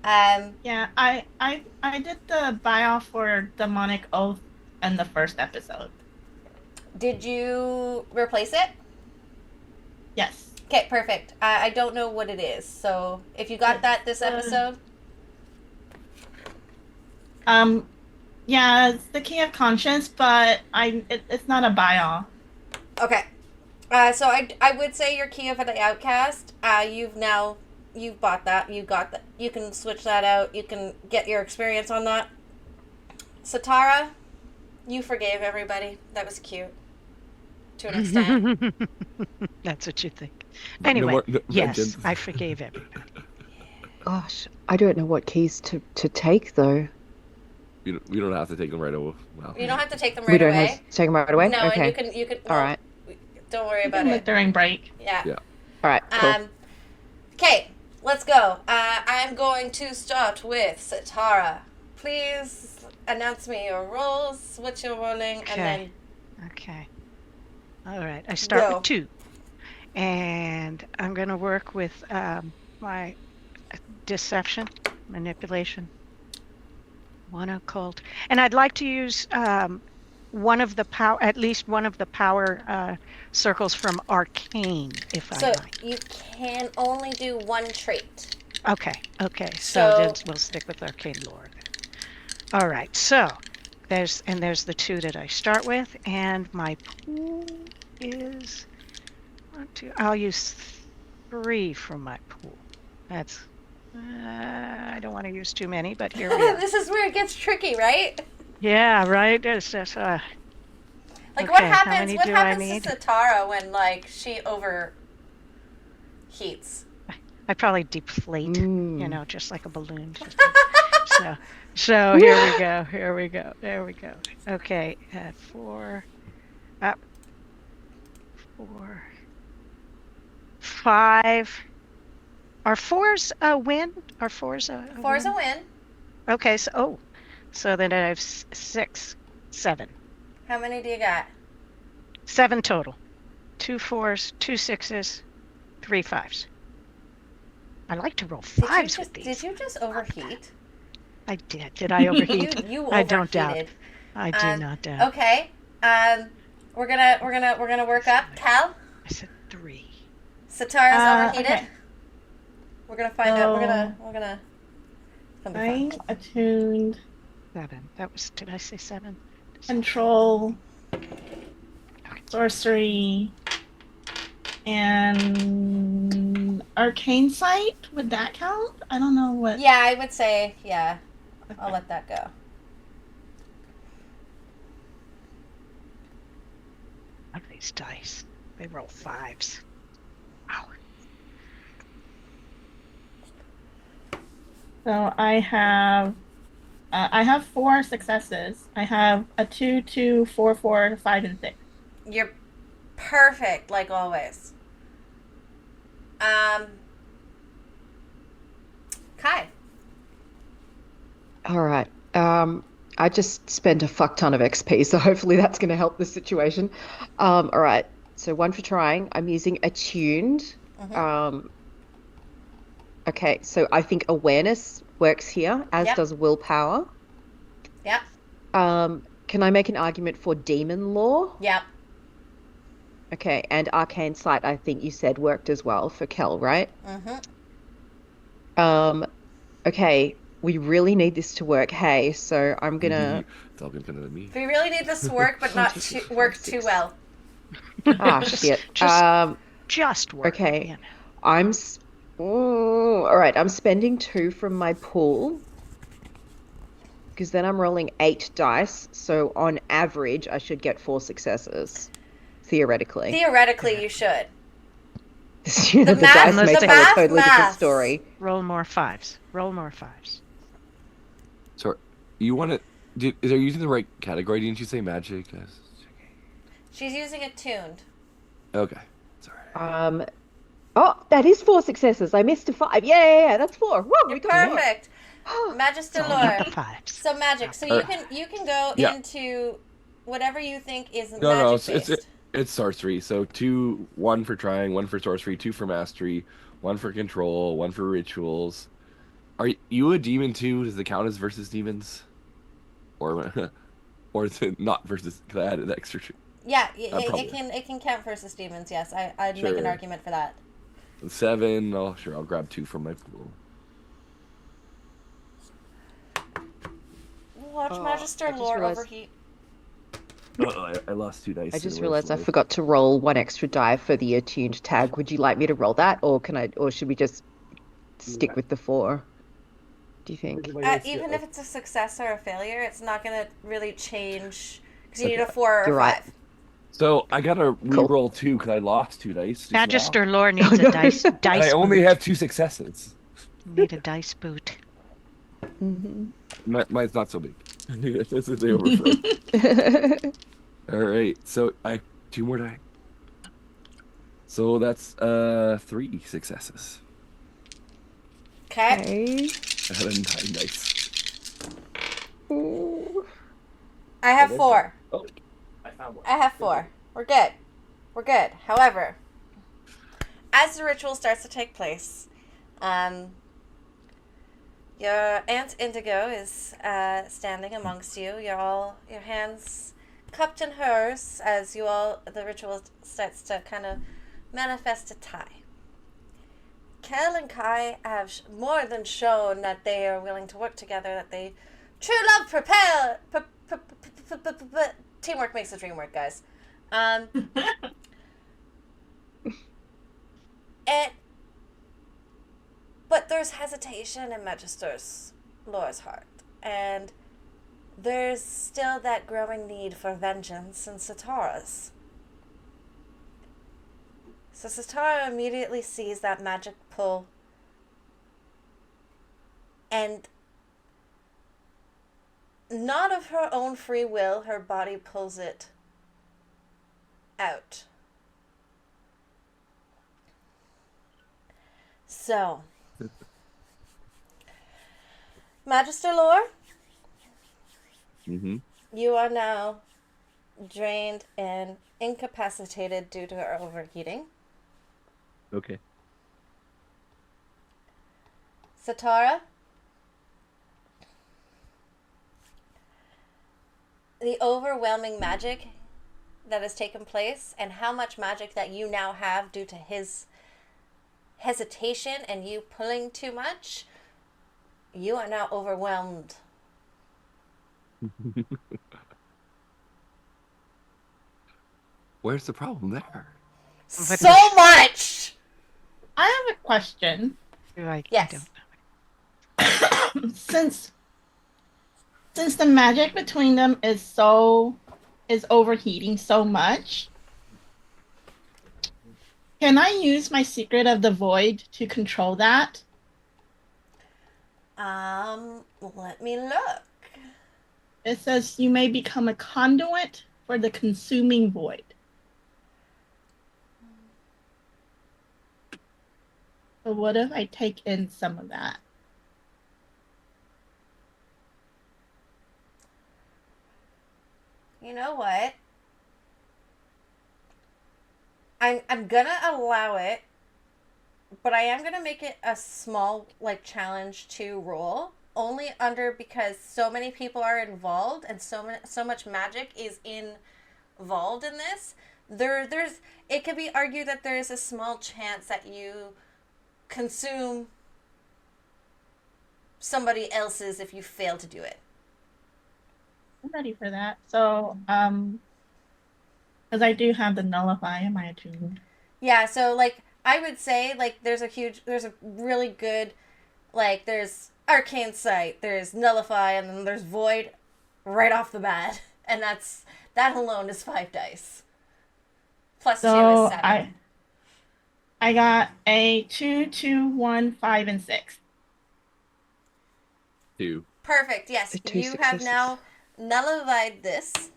Yeah, I did the buy off for Demonic Oath in the first episode. Did you replace it? Yes. Okay, perfect. I don't know what it is. So, if you got that this episode, Yeah, it's the Key of Conscience, but it's not a buy off. okay. So I would say your Key of the Outcast. You've bought that. You got that. You can switch that out. You can get your experience on that. Satara, you forgave everybody. That was cute. To an extent. That's what you think. No Anyway, more- no yes, vengeance. I forgave everybody. gosh, I don't know what keys to take though. We don't have to take them right away. Well, You don't have to take them We right don't away. have to take them right away. No, Okay. and you can. All right. Don't worry You about can it. look during break. Yeah. Yeah. All right. Cool. Okay, let's go. I'm going to start with Satara. Please announce me your roles, what you're rolling, and then Okay. All right. I start Go. with 2. And I'm going to work with my deception, manipulation, 1 occult. And I'd like to use at least one of the power circles from Arcane, if I so might. you can only do 1 trait. Okay. So So then we'll stick with Arcane Lore. All right. So there's the 2 that I start with, and my pool is 1, 2. I'll use 3 from my pool. That's I don't want to use too many, but here we are. this is where it gets tricky, right? Yeah, right. There's this. Like Okay, what how happens? many What do I happens need? to Satara when like she overheats? I probably deflate, Mm. just like a balloon. So here we go. There we go. Okay, 4, up, 4, 5. Are 4s a win? Are 4s a Four's a win? win. Okay, so then I have 6, 7. How many do you got? 7 total. 2 4s, 2 6s, 3 5s. I like to roll 5s with these. Did you just overheat? I did. Did I overheat? You I don't doubt. overheated. I do not doubt. Okay. We're gonna work up. Cal? I said 3. Satara's overheated. Okay. We're gonna find out. We're gonna. It'll be I fun. attuned 7. Did I say 7? control, sorcery, and arcane sight. Would that count? I don't know what. Yeah, I would say yeah. I'll let that go. Look at these dice. They roll 5s. Wow. So I have 4 successes. I have a 2, 2, 4, 4, 5, and 6. You're perfect, like always. Kai. All right. I just spent a fuck ton of XP, so hopefully that's going to help the situation. All right. So 1 for trying. I'm using attuned. Okay, so I think awareness works here, as Yep. does willpower. Yep. Can I make an argument for demon lore? Yep. Okay, and arcane sight, I think you said worked as well for Kel, right? Okay, we really need this to work. Hey, so I'm gonna. It's all been done to me. We really need this to work, but not work too well. Ah, shit. Just work. Okay. All right, I'm spending 2 from my pool because then I'm rolling 8 dice. So on average, I should get 4 successes, theoretically. Theoretically, you should. The math- dice may the tell a math totally different maths. story. Roll more 5s. Roll more 5s. So, you want to? Are you using the right category? Didn't you say magic? Yes. She's using it tuned. Okay. Sorry. Oh, that is 4 successes. I missed a 5. Yeah, that's 4. Whoa, we You're got perfect. Magister All about lore. the 5s. So magic. So you can go Yeah. into whatever you think is No, magic it's based. it's sorcery. So 1 for trying, 1 for sorcery, 2 for mastery, 1 for control, 1 for rituals. Are you a demon too? Does it count as versus demons? Or is it not versus? Because I added extra. Yeah, probably. it can count versus demons. Yes, I'd make an Sure. argument for that. 7. Oh, sure. I'll grab 2 from my pool. Watch Oh, Magister I just lore realized- overheat. I lost 2 dice. I just realized I forgot to roll 1 extra die for the attuned tag. Would you like me to roll that, or should we just stick with the 4? Do you think? Even if it's a success or a failure, it's not going to really change because you need a 4 or You're a right. 5. So I gotta Cool. re-roll 2 because I lost 2 dice. just now. Magister lore needs a dice And I only boot. have 2 successes. Need a dice boot. Mine's not so big. This is the overflow. All right, so I 2 more die. So that's 3 successes. Okay. Okay. I had a 9 dice. Ooh. I have 4. Oh, I found one. I have 4. We're good. We're good. However, as the ritual starts to take place, your Aunt Indigo is standing amongst you. Your hands cupped in hers as the ritual starts to kind of manifest a tie. Kel and Kai have more than shown that they are willing to work together, that they true love propel. Teamwork makes the dream work, guys. But there's hesitation in Magister's Laura's heart, and there's still that growing need for vengeance in Satara's. So Satara immediately sees that magic pull, and not of her own free will, her body pulls it out. So, Magister Lore, you are now drained and incapacitated due to her overheating. Okay. Satara, the overwhelming magic that has taken place and how much magic that you now have due to his hesitation and you pulling too much, you are now overwhelmed. Where's the problem there? So much! I have a question. Yes. Since the magic between them is overheating so much, can I use my secret of the void to control that? Let me look. It says you may become a conduit for the consuming void. So what if I take in some of that? You know what? I'm gonna allow it, but I am gonna make it a small challenge to roll, only because so many people are involved and so much magic is involved in this. It could be argued that there is a small chance that you consume somebody else's if you fail to do it. I'm ready for that. So, because I do have the nullify in my attuned. Yeah, so I would say there's a really good there's arcane sight, there's nullify, and then there's void right off the bat, and that alone is 5 dice. Plus 2 is 7. I got a 2, 2, 1, 5, and 6. 2. Perfect. Yes, you have now nullified this.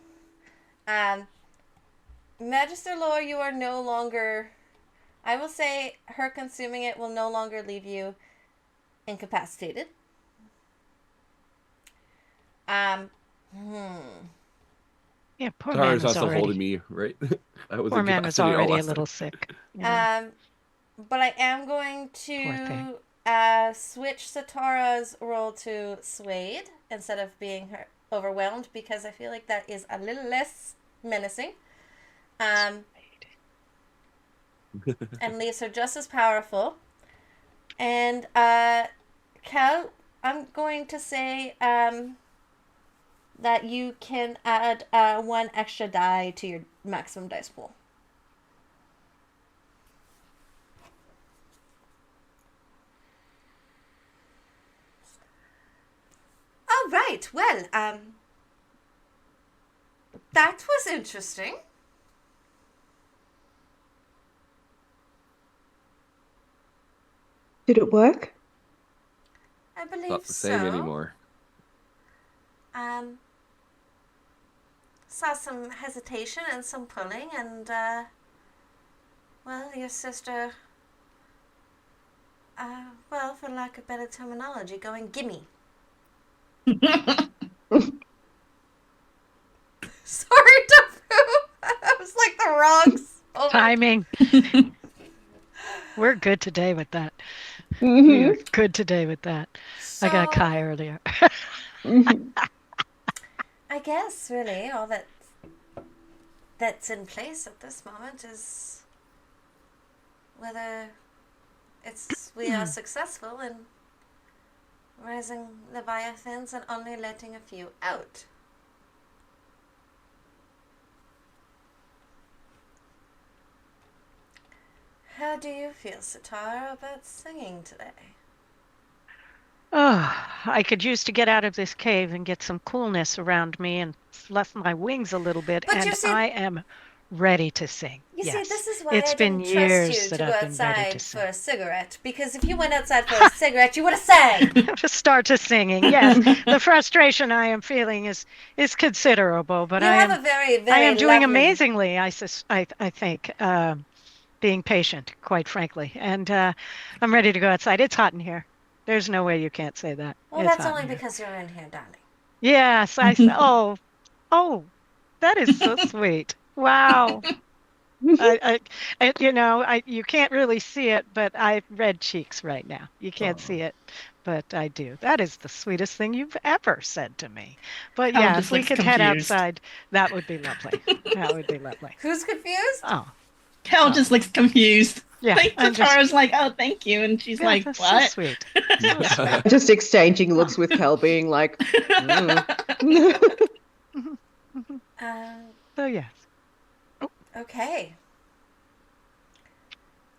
Magister Lore, you are no longer. I will say her consuming it will no longer leave you incapacitated. Yeah, poor man Tara's was also already. holding me, right? I was Poor man was incapacitated all already a last little time. sick. Yeah. But I am going to switch Satara's roll to Suede instead of being overwhelmed, because I feel like that is a little less menacing. And leaves her just as powerful. And Cal, I'm going to say that you can add 1 extra die to your maximum dice pool. All right. Well, that was interesting. Did it work? I believe Not the same anymore. Saw some hesitation and some pulling, and well, your sister, well, for lack of better terminology, going gimme. Sorry, Dafu. That was like the wrong. Timing. We're good today with that. Mm-hmm. We're good today with that. So, I got Kai earlier. I guess really all that's in place at this moment is whether we are successful in raising leviathans and only letting a few out. How do you feel, Satara, about singing today? Oh, I could use to get out of this cave and get some coolness around me and fluff my wings a little bit, But you and see- I am ready to sing. You Yes. see, this is why It's I been didn't trust years you that to I've go been ready to outside sing. for a cigarette. Because if you went outside for a cigarette, you would have sang. To start to singing. Yes, the frustration I am feeling is considerable, but You I have am a very, very I am doing lovely- amazingly. I think being patient, quite frankly, and I'm ready to go outside. It's hot in here. There's no way you can't say that. Well, It's that's hot only in here. because you're in here, darling. Yes, oh, that is so sweet. Wow. You can't really see it, but I have red cheeks right now. You can't see it, but I do. That is the sweetest thing you've ever said to me. But Hell yeah, just if we looks could head confused. outside, that would be lovely. That would be lovely. Who's confused? Oh, Kel just looks confused. yeah. Like I'm just, Tara's like, oh, thank you, and she's yeah, like, that's what? so sweet. So sweet. Just exchanging looks with Kel, being like, So yes. Okay.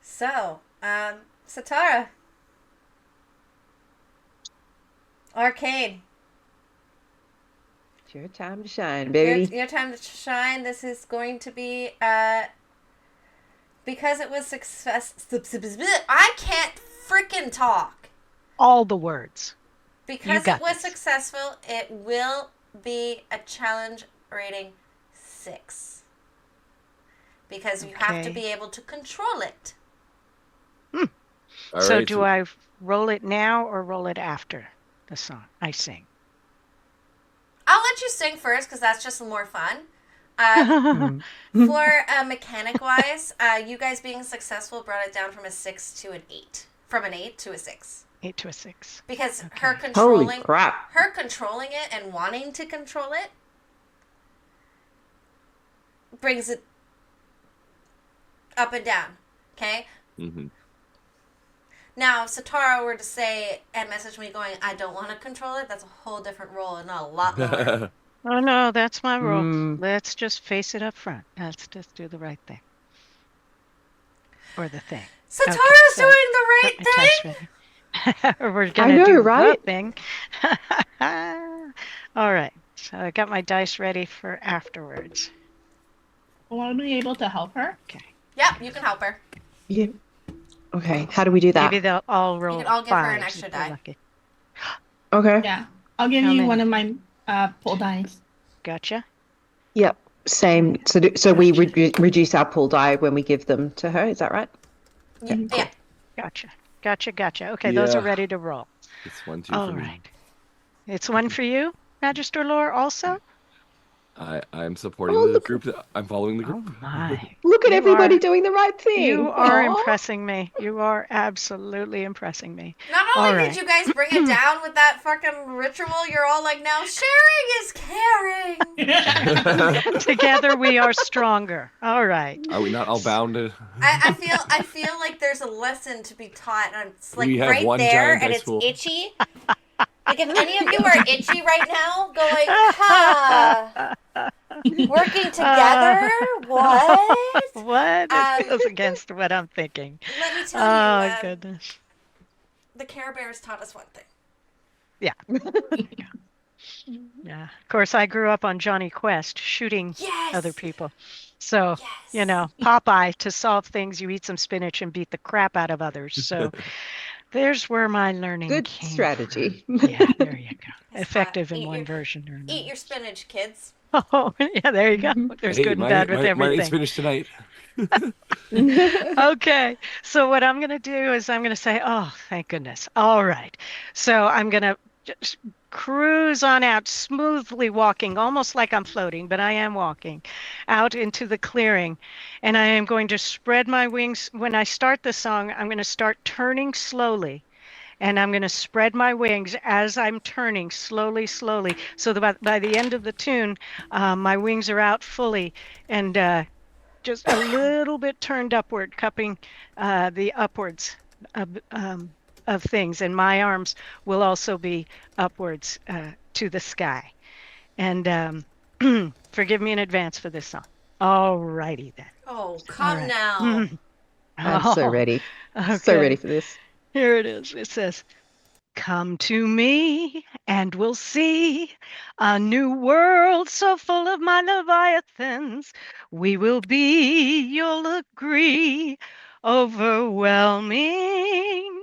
So, Satara. Arcade. it's your time to shine, baby. Your time to shine. This is going to be, because it was success. I can't freaking talk. All the words. Because got it was this. successful, it will be a challenge rating 6. Because you have to Okay. be able to control it. All So right, do I roll it now or roll it after the song I sing? I'll let you sing first because that's just more fun. For mechanic-wise, you guys being successful brought it down from a 6 to an 8. From an 8 to a 6. 8 to a 6. Because Okay. her Holy controlling crap. her controlling it and wanting to control it brings it up and down. Okay? Mhm. Now, if Satara were to say and message me going, I don't want to control it, that's a whole different role and a lot lower. Oh no, that's my rule. Mm. Let's just face it up front. Let's just do the right thing. Or the thing. Satara's so- doing the right Put my dice thing! ready. We're gonna know, do right? the thing. All right. So I got my dice ready for afterwards. Will I be able to help her? Yep, you can help her. Yeah. Okay, how do we do that? Maybe they'll all roll can all give her an fives extra if they're die. lucky. Okay. Yeah. I'll give How you many? one of my pull dice. Gotcha. Yep. Same. So we reduce our pull die when we give them to her. Is that right? Yeah. Gotcha. Okay, those are Yeah. ready to roll. It's 1, 2 All for me. right. It's one for you, Magister Lore, also? I'm supporting Oh, the look- group. I'm following the Oh group. my. Look at You everybody are- doing the right thing. You are Aw. impressing me. You are absolutely impressing me. Not only All did right. you guys bring it down with that fucking ritual, you're all like, now sharing is caring. Together we are stronger. All right. Are we not all bound to? I feel like there's a lesson to be taught, and it's like We have right one there, giant and dice it's pool. itchy. Like if any of you are itchy right now, going, huh, working together, what? What? It Um, goes against what I'm thinking. Let me tell Oh, you, goodness. the Care Bears taught us one thing. Yeah. Of course, I grew up on Johnny Quest shooting Yes. other people. So, Yes. Popeye, to solve things, you eat some spinach and beat the crap out of others. So there's where my learning Good came strategy. from. Yeah, there you go. It's Effective not- in eat one your- version or another. Eat your spinach, kids. Oh, yeah, there you go. There's Hey, good and mine- bad with mine- mine ain't everything. finished tonight. Okay, so what I'm going to do is I'm going to say, oh, thank goodness. All right. So I'm going to just cruise on out, smoothly walking, almost like I'm floating, but I am walking out into the clearing. And I am going to spread my wings. When I start the song, I'm going to start turning slowly. And I'm going to spread my wings as I'm turning slowly. So that by the end of the tune, my wings are out fully and just a little bit turned upward, cupping the upwards of things, and my arms will also be upwards to the sky. And forgive me in advance for this song. All righty then. Oh, All come right. now. I'm so Oh, ready. So okay. ready for this. Here it is. It says, "Come to me and we'll see a new world so full of my leviathans. We will be, you'll agree, overwhelming.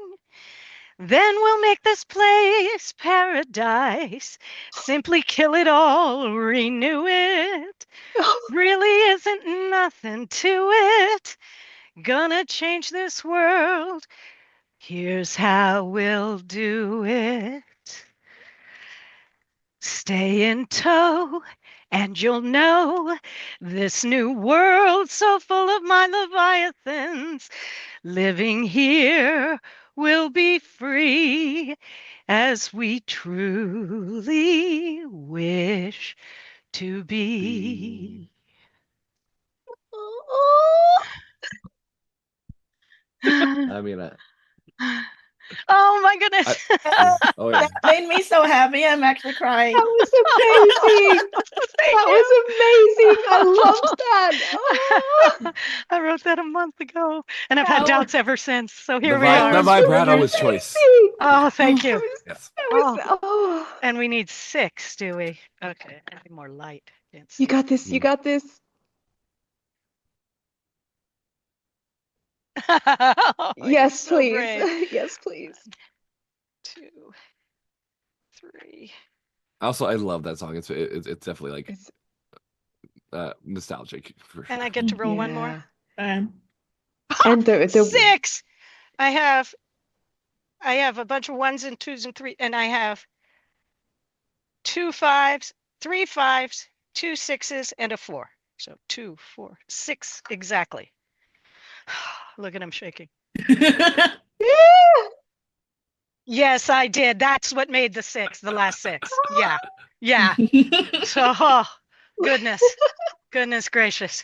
Then we'll make this place paradise. Simply kill it all, renew it. Really isn't nothing to it. Gonna change this world. Here's how we'll do it. Stay in tow, and you'll know this new world so full of my leviathans. Living here will be free as we truly wish to be." I mean, Oh my goodness. oh yeah. That made me so happy. I'm actually crying. That was amazing. Thank That was amazing. I loved that. Oh, I wrote that a month ago, and I've had Oh. doubts ever since. So here we that are. The was vibrato was amazing. choice. Oh, thank you. Yes. That was, oh. And we need 6, do we? Okay, I need more light. Can't see. You got this. You got this. Oh, you're Yes, so please. brave. Yes, please. 2, 3. Also, I love that song. It's definitely like It's, nostalgic for And sure. I get to roll one more. and the 6. I have a bunch of 1s and 2s and 3, and I have 2 5s, 3 5s, 2 6s, and a 4. So 2, 4, 6 exactly. Look at him shaking. yeah. Yes, I did. That's what made the 6, the last 6. Yeah. Yeah. So, goodness. Goodness gracious.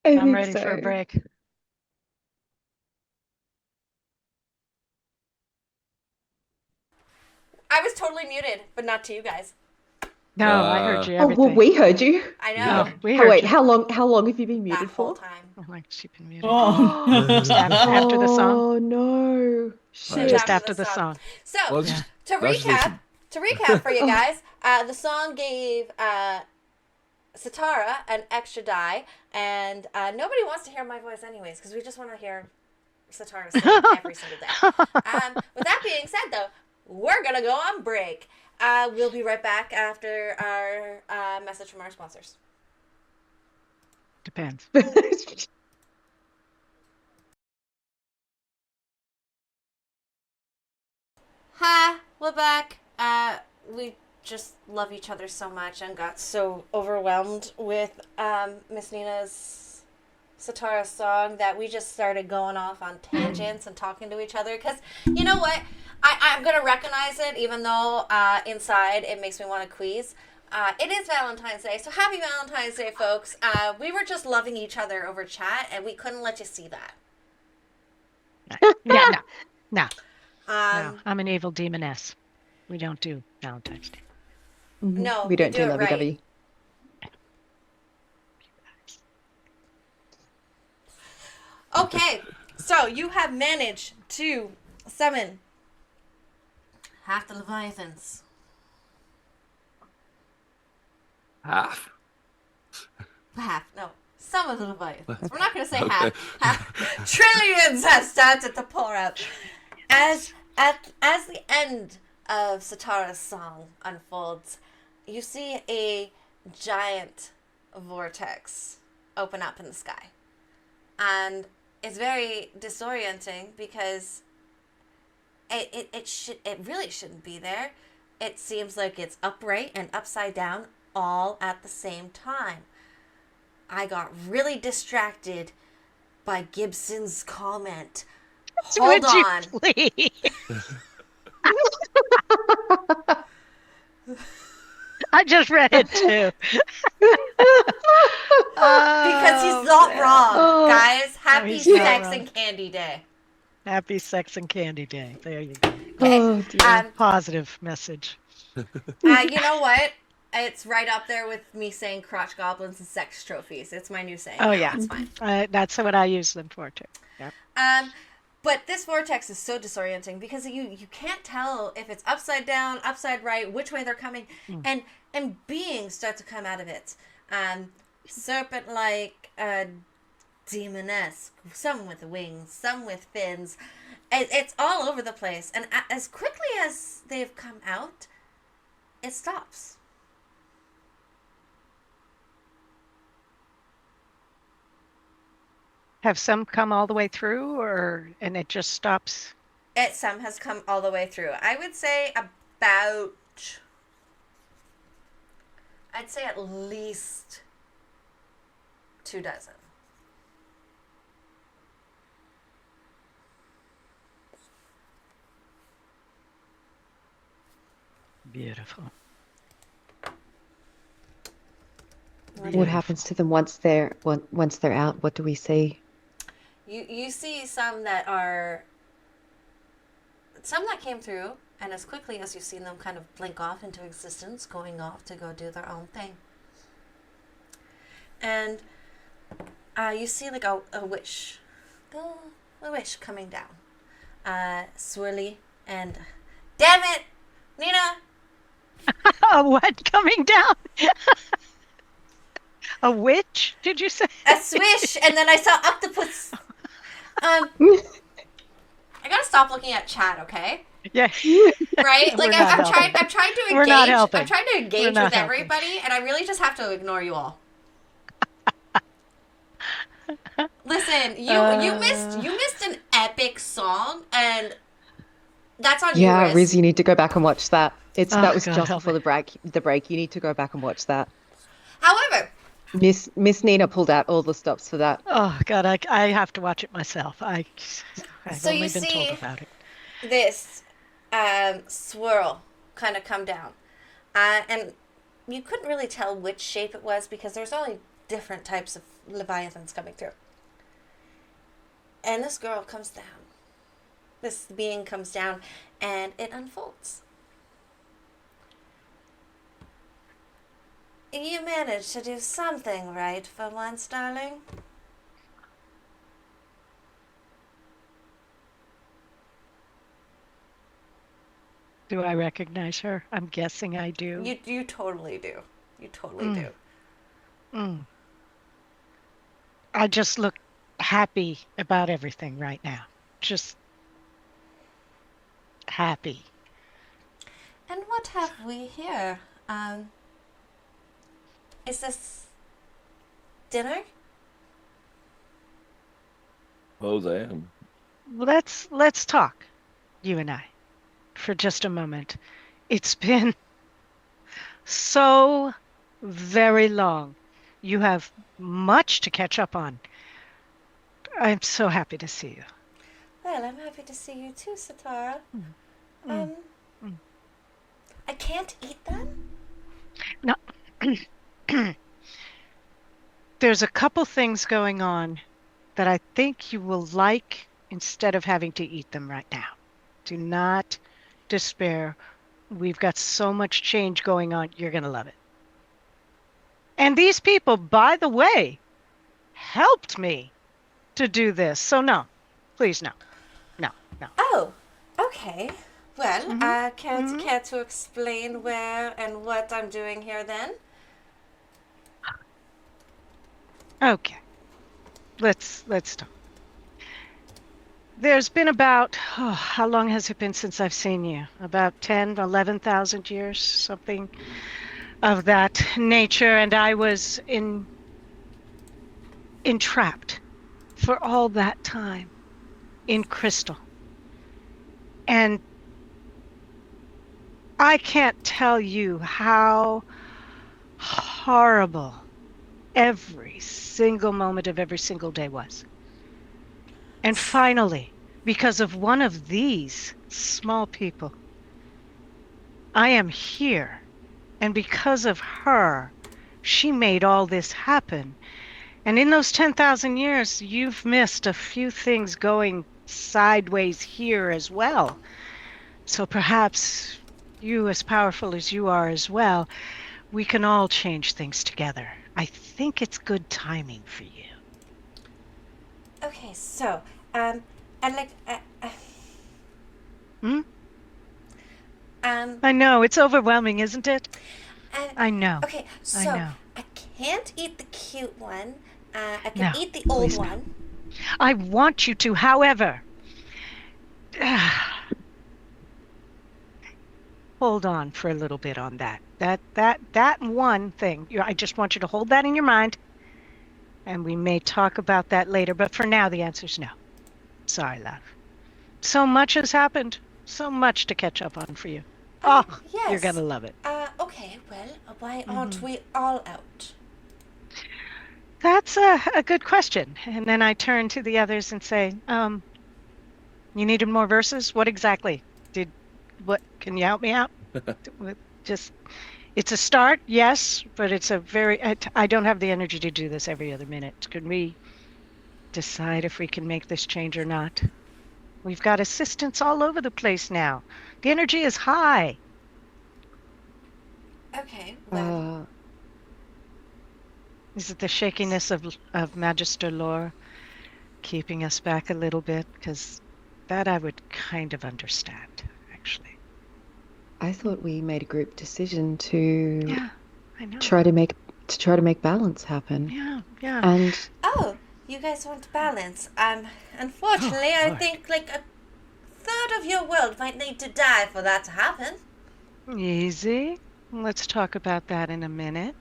I I'm think ready for a so. break. I was totally muted, but not to you guys. No, I heard you Oh, well, everything. we heard you. I know. No, we Oh, heard wait, you. how long have you been muted That whole for? time. Oh, my, she's been muted. Oh. Just after the song. Oh no. Right. Shit. Just after the song. So, Well, Yeah. to that's just- recap for you guys, the song gave Satara an extra die, and nobody wants to hear my voice anyways, because we just want to hear Satara sing every single day. With that being said, though, we're going to go on break. We'll be right back after our message from our sponsors. Depends. Hi, we're back. We just love each other so much and got so overwhelmed with Miss Nina's Satara song that we just started going off on tangents and talking to each other. Because, you know what? I'm going to recognize it, even though inside it makes me want to queeze. It is Valentine's Day, so happy Valentine's Day, folks. We were just loving each other over chat, and we couldn't let you see that. Yeah, no. Um, No, I'm an evil demoness. We don't do Valentine's Day. No, we don't do do it right. lovey-dovey. Okay, so you have managed to summon half the Leviathans. Half. Half, no, some of the Leviathans. We're not going to say half. Trillions have started to pour out. As the end of Satara's song unfolds, you see a giant vortex open up in the sky. And it's very disorienting because it really shouldn't be there. It seems like it's upright and upside down all at the same time. I got really distracted by Gibson's comment. Would Hold you on. please? I just read it too. Because he's not wrong, Oh. guys. Happy he's not Sex wrong. and Candy Day. Happy Sex and Candy Day. There you go. Okay. Oh, dear. Positive message. You know what? It's right up there with me saying crotch goblins and sex trophies. It's my new saying. Oh, now. yeah. It's fine. That's what I use them for too. Yep. But this vortex is so disorienting because you can't tell if it's upside down, upside right, which way they're coming, and beings start to come out of it. Serpent-like, demonesque, some with wings, some with fins. It's all over the place, and as quickly as they've come out, it stops. Have some come all the way through, and it just stops? Some has come all the way through. I would say about, I'd say at least 24. Beautiful. What happens to them once they're out? What do we see? You see some that came through, and as quickly as you've seen them kind of blink off into existence, going off to go do their own thing. And you see like a wish, a wish coming down, swirly, and damn it, Nina. A what coming down? A witch, did you say? A swish, and then I saw octopus. I gotta stop looking at chat, okay? Yeah. Right? Like We're not I'm trying helping. to engage. We're not helping. I'm trying to engage We're not with helping. everybody, and I really just have to ignore you all. Listen, you missed an epic song, and that's on Yeah, you, Riz, you need to go back and watch that. That was God, just help before me. the break. You need to go back and watch that. However, Miss Nina pulled out all the stops for that. Oh God, I have to watch it myself. I've So only you been see- told about it. this swirl kind of come down, and you couldn't really tell which shape it was because there's only different types of leviathans coming through. And this girl comes down. This being comes down, and it unfolds. You managed to do something right for once, darling. Do I recognize her? I'm guessing I do. You totally do. You totally do. Mm. I just look happy about everything right now. Just happy. And what have we here? Is this dinner? Suppose I am. Let's talk, you and I, for just a moment. It's been so very long. You have much to catch up on. I'm so happy to see you. Well, I'm happy to see you too, Satara. Mm. I can't eat them? No. There's a couple things going on that I think you will like instead of having to eat them right now. Do not despair. We've got so much change going on. You're going to love it. And these people, by the way, helped me to do this. So no, please no. No. Oh, okay. Well, care to explain where and what I'm doing here then? Okay. Let's talk. There's been about, how long has it been since I've seen you? About 10, 11,000 years, something of that nature. And I was entrapped for all that time in crystal. And I can't tell you how horrible every single moment of every single day was. And finally, because of one of these small people, I am here. And because of her, she made all this happen. And in those 10,000 years, you've missed a few things going sideways here as well. So perhaps you, as powerful as you are as well, we can all change things together. I think it's good timing for you. Okay, so, I'd like, Hmm? um, I know, it's overwhelming, isn't it? I know. okay, I so, know. I can't eat the cute one. I can No, eat the old please no. one. I want you to, however. Hold on for a little bit on that. That one thing. I just want you to hold that in your mind. And we may talk about that later, but for now the answer's no. Sorry, love. So much has happened. So much to catch up on for you. Oh, Yes. you're gonna love it. Okay, well, why aren't we all out? That's a good question. And then I turn to the others and say, you needed more verses? What exactly? Can you help me out? Just, it's a start, yes, but it's a I don't have the energy to do this every other minute. Can we decide if we can make this change or not? We've got assistants all over the place now. The energy is high. Okay, well, Is it the shakiness of Magister lore keeping us back a little bit? Because that I would kind of understand, actually. I thought we made a group decision to Yeah, I know. try to make balance happen. Yeah. And oh, you guys want balance. Unfortunately, Oh, I Lord. think like a third of your world might need to die for that to happen. Easy. Let's talk about that in a minute.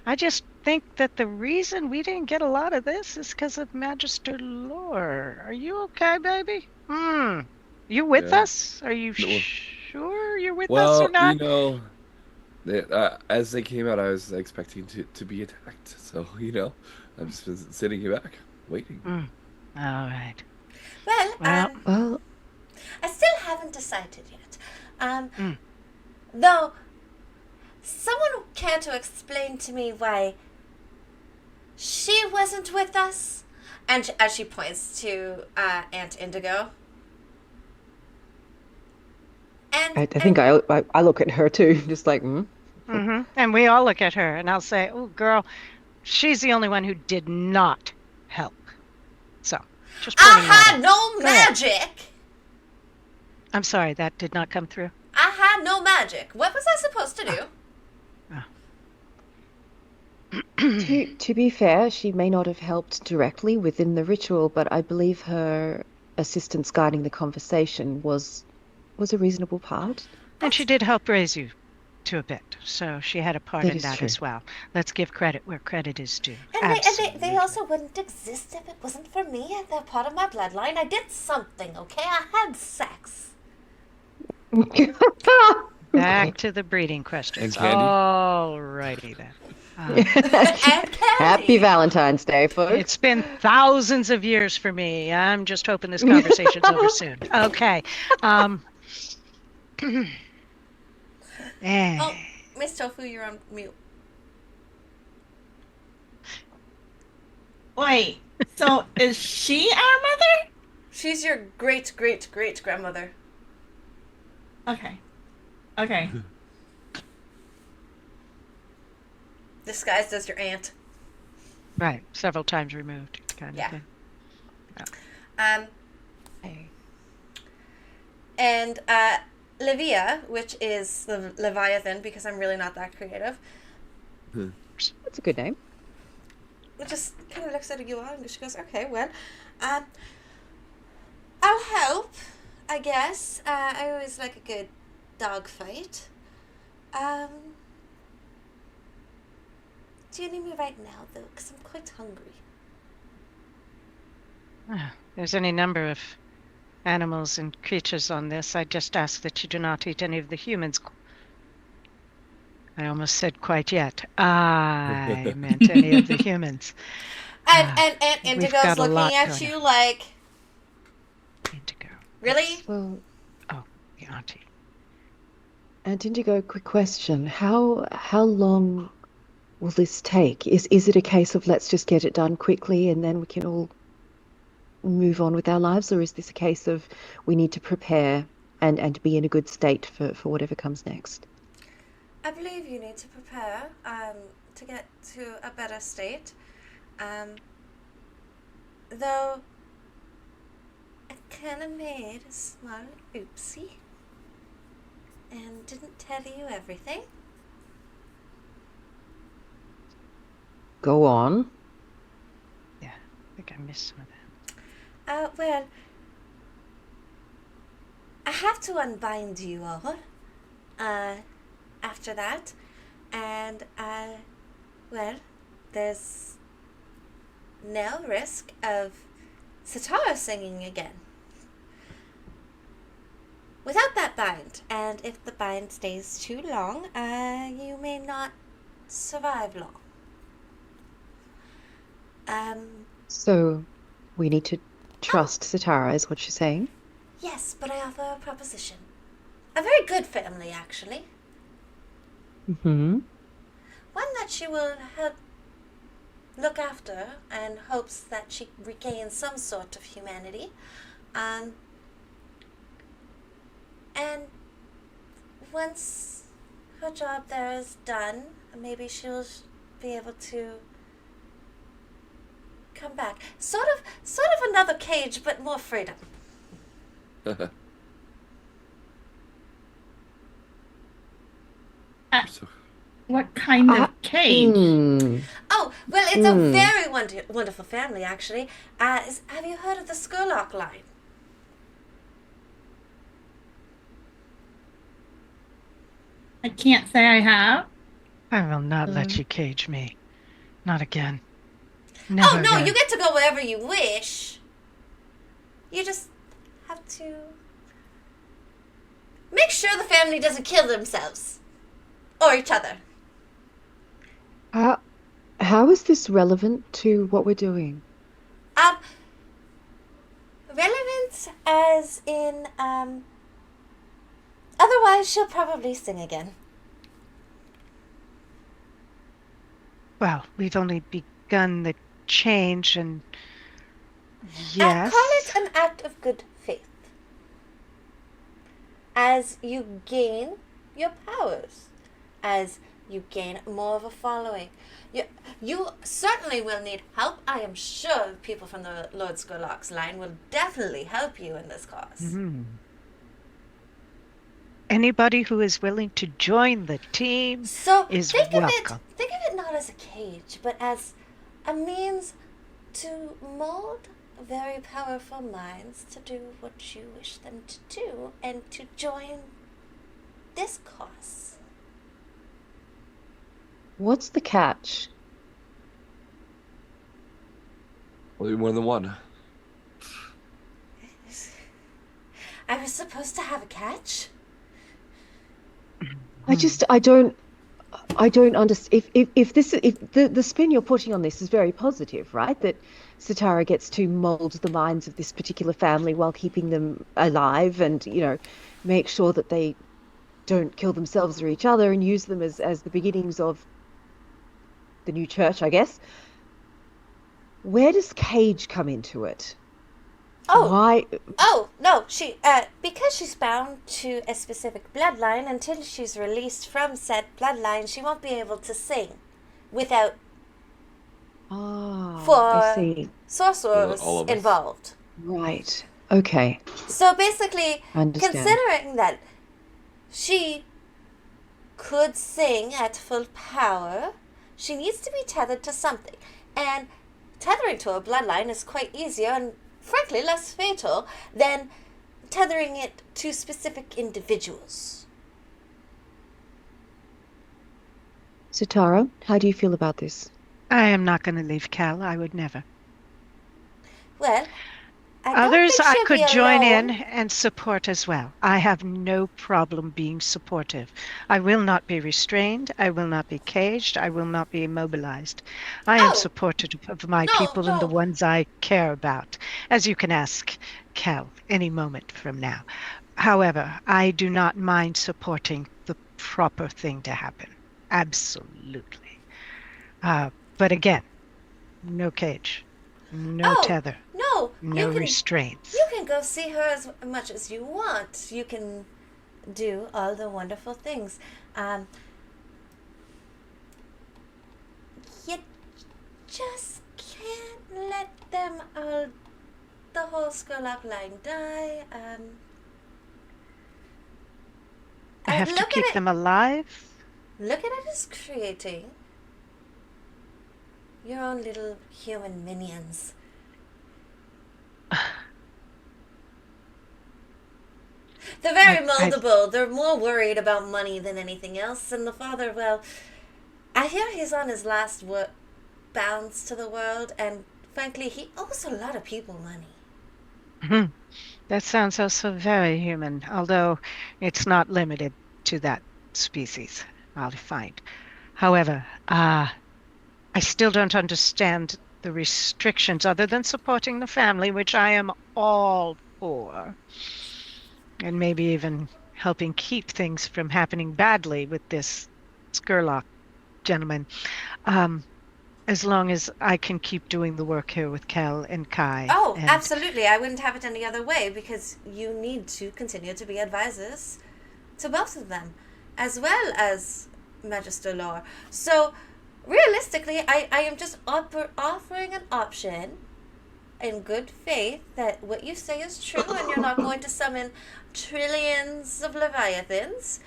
I just think that the reason we didn't get a lot of this is because of Magister lore. Are you okay, baby? You with Yeah. us? Are you No. sure you're with us or Well, not? as they came out, I was expecting to be attacked. So, I've just been sitting here back, waiting. All right. Well, well, I still haven't decided yet. Though, someone care to explain to me why she wasn't with us? And as she points to Aunt Indigo. And I think I look at her too, just like, And we all look at her, and I'll say, "Oh, girl, she's the only one who did not help." So, just I pointing that had out. no Go ahead. magic. I'm sorry, that did not come through. I had no magic. What was I supposed to do? to be fair, she may not have helped directly within the ritual, but I believe her assistance guiding the conversation was a reasonable part. And she did help raise you to a bit, so she had a part That in is that true. as well. Let's give credit where credit is due. And they Absolutely. also wouldn't exist if it wasn't for me. They're part of my bloodline. I did something, okay? I had sex. Back to the breeding questions. And candy? All righty then. And candy. Happy Valentine's Day, folks. It's been thousands of years for me. I'm just hoping this conversation's over soon. Okay. Oh, Miss Tofu, you're on mute. Wait, so is she our mother? She's your great great great grandmother. Okay. Okay. Disguised as your aunt. Right, several times removed, kind Yeah. of thing. And Livia, which is Leviathan, because I'm really not that creative, That's a good name. just kind of looks at you all and she goes, okay, well, I'll help, I guess. I always like a good dog fight. Do you need me right now, though? Because I'm quite hungry. There's any number of animals and creatures on this. I just ask that you do not eat any of the humans. I almost said quite yet. I meant any of the humans. And we've Indigo's got a lot looking at going you like, Indigo. Really? Well, The auntie. and Indigo, quick question. How long will this take? Is it a case of let's just get it done quickly and then we can all move on with our lives, or is this a case of we need to prepare and be in a good state for whatever comes next? I believe you need to prepare to get to a better state. Though I kind of made a small oopsie and didn't tell you everything. Go on. Yeah, I think I missed some of that. Well, I have to unbind you all after that, and well, there's no risk of Satara singing again without that bind, and if the bind stays too long, you may not survive long. So we need to trust Satara, is what you're saying? Yes, but I offer a proposition. A very good family, actually. Mm-hmm. One that she will help look after and hopes that she regains some sort of humanity. And once her job there is done, maybe she'll be able to come back. Sort of another cage, but more freedom. What kind of cage? Oh, well, it's a very wonderful family, actually. Have you heard of the Skurlock line? I can't say I have. I will not let you cage me. Not again. Never Oh, no, again. you get to go wherever you wish. You just have to make sure the family doesn't kill themselves. Or each other. How is this relevant to what we're doing? Relevant as in, otherwise she'll probably sing again. Well, we've only begun the change, and yes. Call it an act of good faith. As you gain your powers, as you gain more of a following, you certainly will need help. I am sure people from the Lord Skurlock's line will definitely help you in this cause. Anybody who is willing to join the team So is think welcome. of it not as a cage, but as a means to mold very powerful minds to do what you wish them to do and to join this cause. What's the catch? Well, more than one. I was supposed to have a catch? I don't understand. If the spin you're putting on this is very positive, right? That Satara gets to mold the minds of this particular family while keeping them alive, and make sure that they don't kill themselves or each other, and use them as the beginnings of the new church, I guess. Where does Cage come into it? Oh. Why? Oh, no, she, because she's bound to a specific bloodline, until she's released from said bloodline, she won't be able to sing without I see. sorcerers All of us. involved. Right. Okay. So basically, Understand. considering that she could sing at full power, she needs to be tethered to something. And tethering to a bloodline is quite easier and frankly less fatal than tethering it to specific individuals. Satara, how do you feel about this? I am not going to leave Cal. I would never. Well, I don't Others think I she'll could be join alone. in and support as well. I have no problem being supportive. I will not be restrained. I will not be caged. I will not be immobilized. I am Oh. supportive of my No, people and the no. ones I care about. As you can ask Kel any moment from now. However, I do not mind supporting the proper thing to happen. Absolutely. But again, no cage, no Oh, tether, no, no restraints. you can go see her as much as you want. You can do all the wonderful things. You just can't let them all, the whole Skurlock line die. I have to look keep at it. them alive. Look at it as creating your own little human minions. They're very moldable. They're more worried about money than anything else. And the father, well, I hear he's on his last bounce to the world, and frankly, he owes a lot of people money. That sounds also very human, although it's not limited to that species, I'll find. However, I still don't understand the restrictions other than supporting the family, which I am all for. And maybe even helping keep things from happening badly with this Skurlock gentleman. As long as I can keep doing the work here with Kel and Kai. Oh, absolutely. I wouldn't have it any other way, because you need to continue to be advisors to both of them, as well as Magister Lore. So, realistically, I am just offering an option in good faith that what you say is true and you're not going to summon trillions of Leviathans.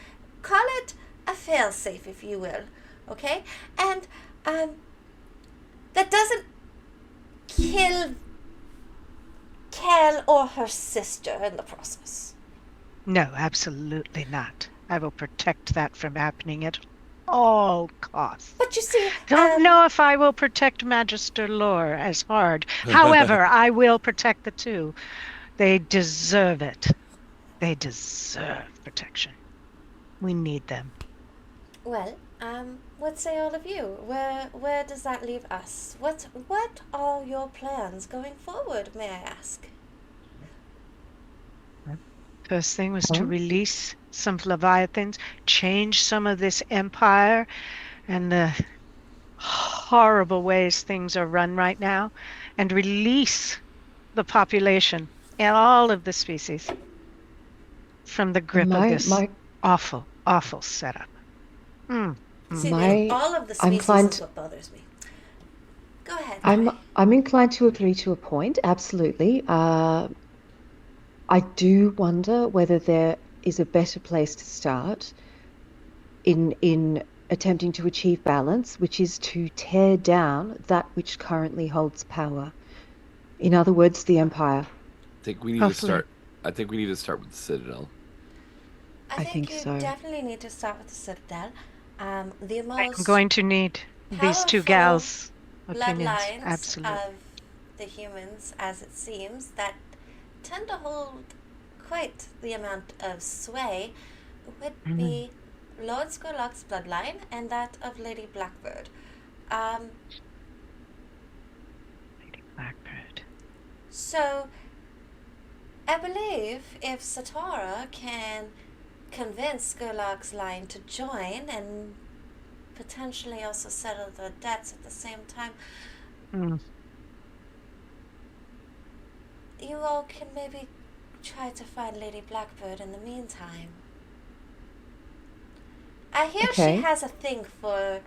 Call it a failsafe, if you will. Okay? And, that doesn't kill Kel or her sister in the process. No, absolutely not. I will protect that from happening at all costs. But you see, Don't know if I will protect Magister Lore as hard. However, I will protect the two. They deserve it. They deserve protection. We need them. Well, what say all of you? Where does that leave us? What are your plans going forward, may I ask? First thing was to release some Leviathans, change some of this empire and the horrible ways things are run right now, and release the population and all of the species from the grip of this awful, awful setup. See, all of the species is what bothers me. Go ahead. I'm inclined to agree to a point, absolutely. I do wonder whether there is a better place to start in attempting to achieve balance, which is to tear down that which currently holds power. In other words, the Empire. I think we need to start with the Citadel. I think you definitely need to start with the Citadel. The most I'm going to need these two gals' opinions. Bloodlines Absolutely. of the humans, as it seems, that tend to hold quite the amount of sway would be Lord Skurlock's bloodline and that of Lady Blackbird. Lady Blackbird. So, I believe if Satara can convince Skurlock's line to join and potentially also settle their debts at the same time, you all can maybe try to find Lady Blackbird in the meantime. I hear she has a thing for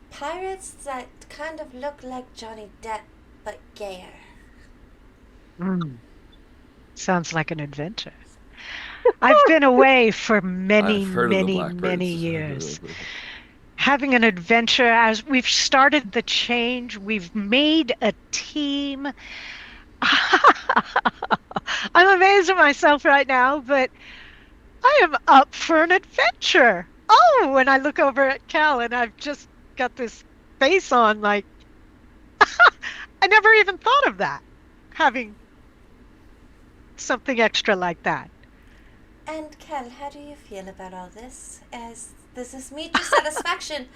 pirates that kind of look like Johnny Depp but gayer. Sounds like an adventure. I've been away for many years. Having an adventure, as we've started the change, we've made a team. I'm amazed at myself right now, but I am up for an adventure. Oh, when I look over at Cal and I've just got this face on, like, I never even thought of that, having something extra like that. And Kel, how do you feel about all this? Does this meet your satisfaction?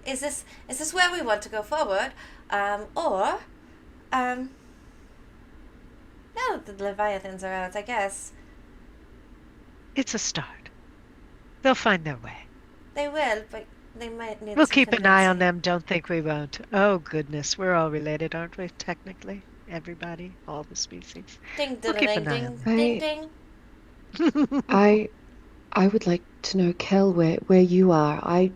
Is this where we want to go forward, or Now that the Leviathans are out, I guess It's a start. They'll find their way. they will, but they might need We'll some keep an eye on convincing. them. Don't think we won't. Oh, goodness. We're all related, aren't we? Technically. Everybody. All the species. Ding, We'll ding, keep ding, an eye on ding, I ding. I would like to know, Kel, where you are. I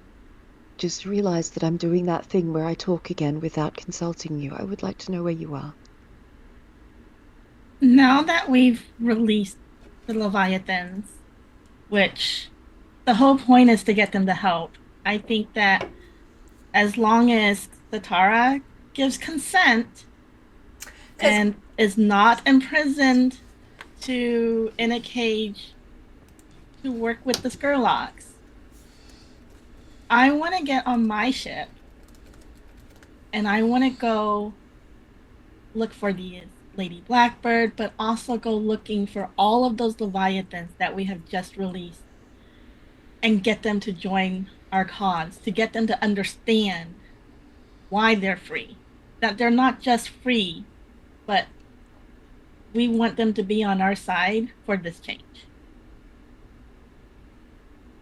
just realized that I'm doing that thing where I talk again without consulting you. I would like to know where you are. Now that we've released the Leviathans, which the whole point is to get them to help, I think that as long as Satara gives consent and is not imprisoned in a cage to work with the Skurlocks, I want to get on my ship and I want to go look for the Lady Blackbird, but also go looking for all of those Leviathans that we have just released and get them to join our cause, to get them to understand why they're free. That they're not just free, but we want them to be on our side for this change.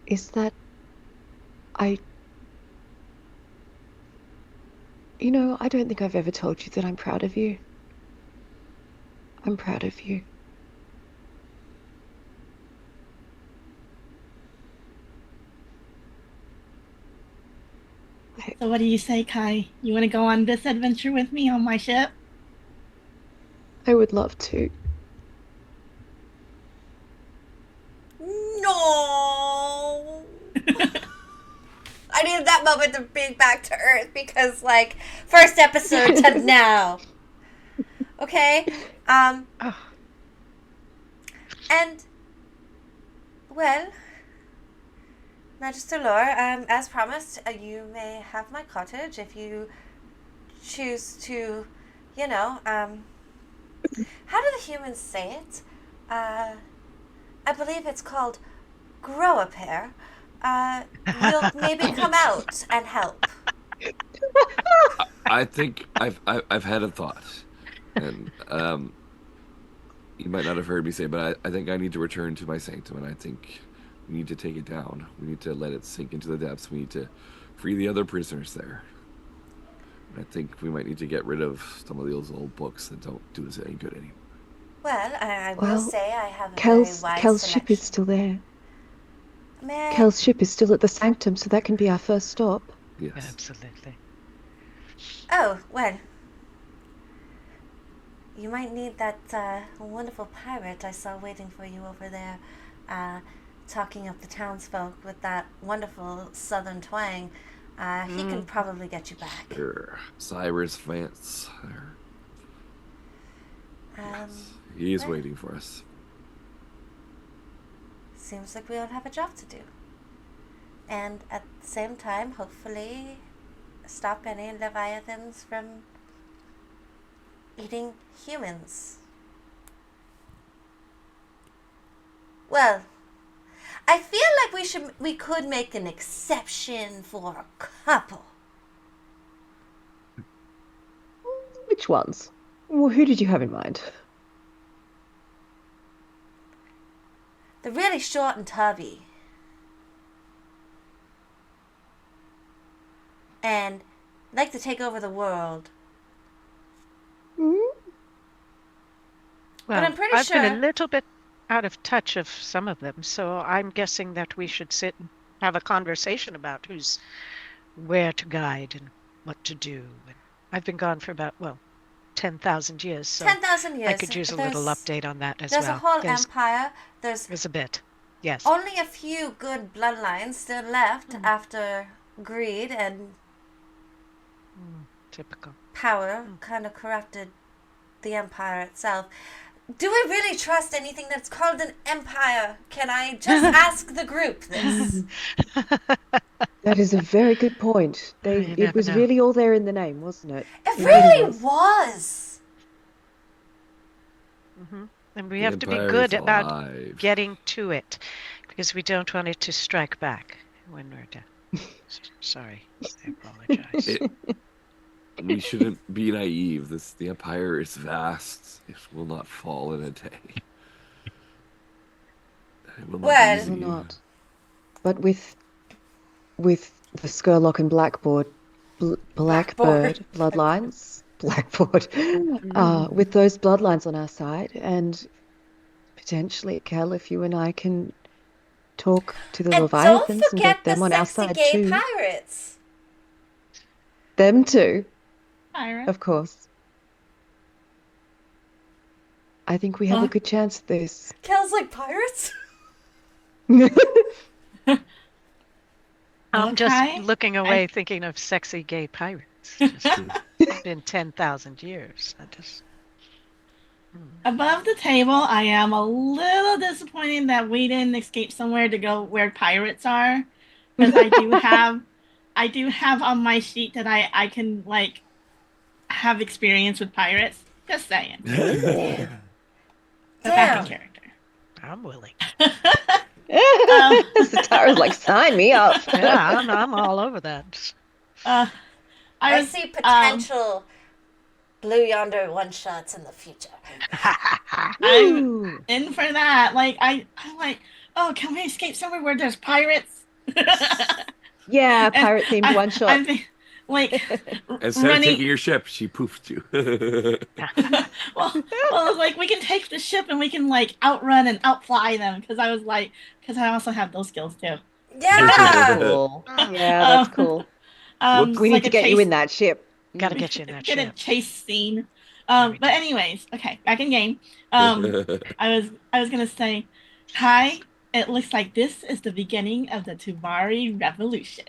Is that I I don't think I've ever told you that I'm proud of you. I'm proud of you. So what do you say, Kai? You want to go on this adventure with me on my ship? I would love to. No. I needed that moment to bring back to Earth because, like, first episode to now. Okay? Oh, And, well, Magister Lore, as promised, you may have my cottage if you choose to, how do the humans say it? I believe it's called grow a pair. You'll maybe come out and help. I think I've had a thought, and you might not have heard me say, but I think I need to return to my sanctum, and I think we need to take it down. We need to let it sink into the depths. We need to free the other prisoners there. And I think we might need to get rid of some of those old books that don't do us any good anymore. Well, I will Well, say I have a Kel's very wide Kel's ship is selection. still there. May I- Kel's ship is still at the sanctum, so that can be our first stop. Yes. absolutely. Oh, well. You might need that wonderful pirate I saw waiting for you over there, talking up the townsfolk with that wonderful southern twang. He can probably get you back. Sure. Cyrus Vance. Um, He is well, waiting for us. Seems like we all have a job to do. And at the same time, hopefully, stop any Leviathans from eating humans. Well, I feel like we could make an exception for a couple. Which ones? Well, who did you have in mind? The really short and tubby. And like to take over the world. Hmm? Well, I'm pretty I've been sure- a little bit out of touch of some of them, so I'm guessing that we should sit and have a conversation about where to guide and what to do. And I've been gone for about, 10,000 years, so 10,000 years. I could use a little There's- update on that as There's well. a whole There's empire. There's a bit. Yes. only a few good bloodlines still left after greed and Typical. power kind of corrupted the empire itself. Do we really trust anything that's called an empire? Can I just ask the group this? That is a very good point. You It never was know. really all there in the name, wasn't it? It It really was. was. And we The have to be Empire good is about alive. getting to it, because we don't want it to strike back when we're done. Sorry, I apologize. We shouldn't be naive. The Empire is vast. It will not fall in a day. It will not Well, be It will easy. not. But with the Skurlock and Blackbird bloodlines, Blackboard, with those bloodlines on our side, and potentially, Kel, if you and I can talk to the And don't Leviathans and forget get the them on our sexy side gay too. pirates. Them too, Pirate. of course. I think we have a good chance at this. Kel's like, pirates? I'm just Okay. looking away, thinking of sexy gay pirates. It's been 10,000 years. Above the table, I am a little disappointed that we didn't escape somewhere to go where pirates are, because I do have on my sheet that I can like have experience with pirates. Just saying, the backing Damn. character. I'm willing. Satara's like, sign me up. Yeah, I'm all over that. I I was, see potential Blue Yonder one-shots in the future. I'm in for that. Like I'm like, oh, can we escape somewhere where there's pirates? Yeah, And pirate themed one shot. I'm like Instead of running. taking your ship, she poofed you. well, like we can take the ship and we can like outrun and outfly them because I also have those skills too. Yeah! Cool. Yeah, that's cool. Whoops. We like need to a get you chase- in that ship. Gotta get you in that get a ship. chase scene. we But go. anyways, okay, back in game. I was gonna say, hi. It looks like this is the beginning of the Tuvari Revolution.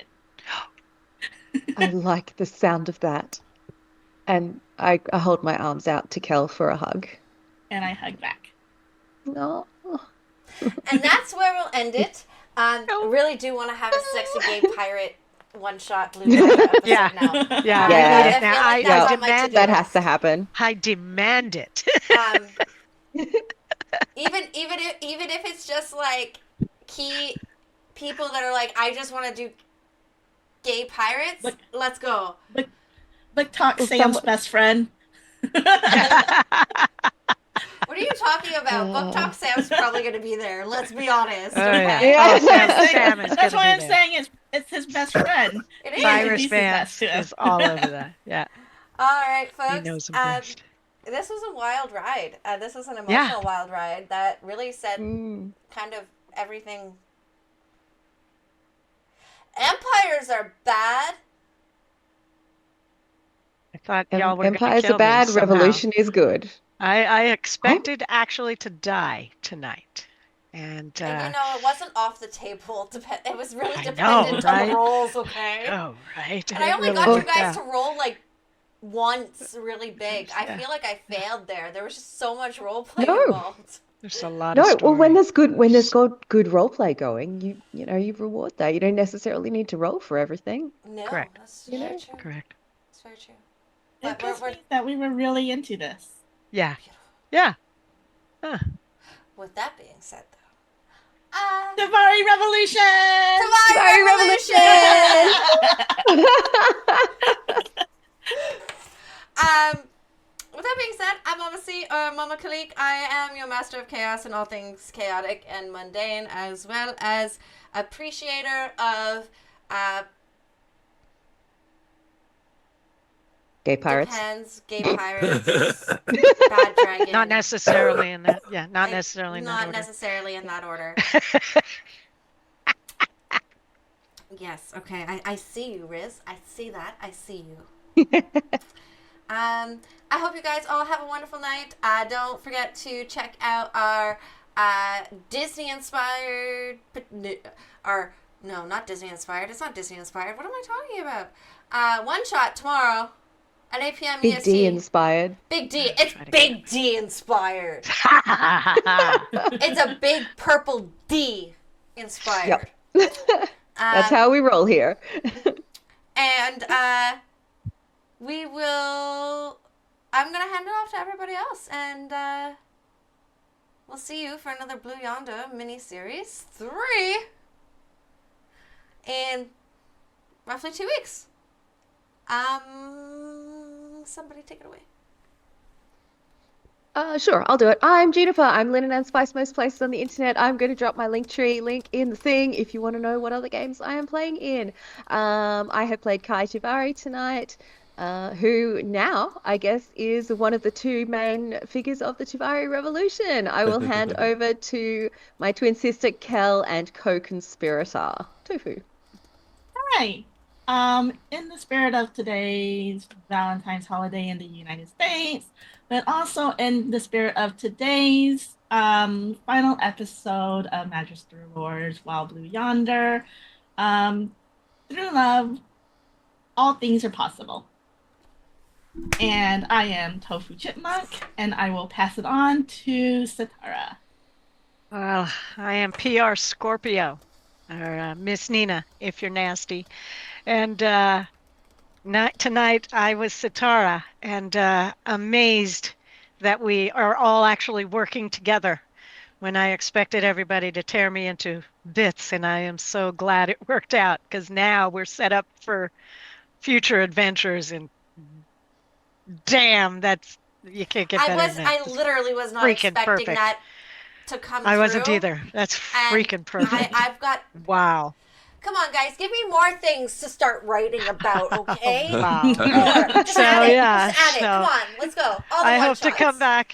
I like the sound of that. And I hold my arms out to Kel for a hug. And I hug back. No. And that's where we'll end it. Really do want to have a sexy gay pirate one-shot Blue Yonder episode Yeah. now. Yeah, Yeah. I need I it feel now. like I that's on my demand to-do That list. has to happen. I demand it. Even if it's just like key people that are like, I just want to do gay pirates. Look. Let's go. Look, talk Well, Sam's someone- best friend. What are you talking about? Book Talk Sam's probably going to be there. Let's be honest. Oh, yeah. okay? Yeah. Oh, Sam is That's gonna why be I'm there. saying it's his best friend. It He is. Cyrus introduces Vance us to him. is all over that. Yeah, All right, folks. he knows him best. This was a wild ride. This was an emotional wild ride that really said Mm. kind of everything. Empires are bad. I thought y'all were gonna Empires kill are bad, me somehow. revolution is good. I expected actually to die tonight, and And it wasn't off the table. It was really I know, dependent on right? the rolls, okay? oh right, And I it only really got you worked guys out. to roll like once really big. I Yeah. feel like I failed there. There was just so much role play No. involved. There's a lot No, of well, when story. there's good role play going, you reward that. You don't necessarily need to roll for everything. No, Correct. that's You very know? true. Correct. That's very true. It But just we're means that we were really into this. Yeah, yeah. with that being said, though, Tuvari Revolution! Tuvari Revolution! With that being said, I'm Mama C, or Mama Khalik. I am your master of chaos and all things chaotic and mundane, as well as appreciator of Gay pirates. depends, gay pirates, bad dragon. Not necessarily in that. Yeah, not necessarily in that Not order. necessarily in that order. Yes, okay. I see you, Riz. I see that. I see you. I hope you guys all have a wonderful night. Don't forget to check out our Disney-inspired... No, not Disney-inspired. It's not Disney-inspired. What am I talking about? One-shot tomorrow at 8 p.m. Big EST. D inspired. Big D. It's Try to Big D inspired. It's a big purple D inspired. That's how we roll here. And we will. I'm gonna hand it off to everybody else, and we'll see you for another Blue Yonder mini series 3 in roughly 2 weeks. somebody take it away. Sure, I'll do it. I'm Juniper. I'm Linen and Spice most places on the internet. I'm going to drop my Linktree link in the thing if you want to know what other games I am playing in. I have played Kai Chivari tonight, who now, I guess, is one of the two main figures of the Chivari Revolution. I will hand over to my twin sister, Kel, and co-conspirator, Tofu. Right. In the spirit of today's Valentine's holiday in the United States, but also in the spirit of today's final episode of Magister Lord's Wild Blue Yonder, through love, all things are possible. And I am Tofu Chipmunk, and I will pass it on to Satara. Well, I am PR Scorpio, or Miss Nina, if you're nasty. And tonight I was Satara, and amazed that we are all actually working together when I expected everybody to tear me into bits. And I am so glad it worked out, because now we're set up for future adventures. And damn, you can't get better than that. I literally was not Freaking expecting perfect. that to come through. I wasn't either. That's freaking perfect. I've got. Wow. Come on, guys, give me more things to start writing about, okay? Wow. More. Just So, add it. yeah, Just add it. so Come on, let's go. All the I one hope to shots. come back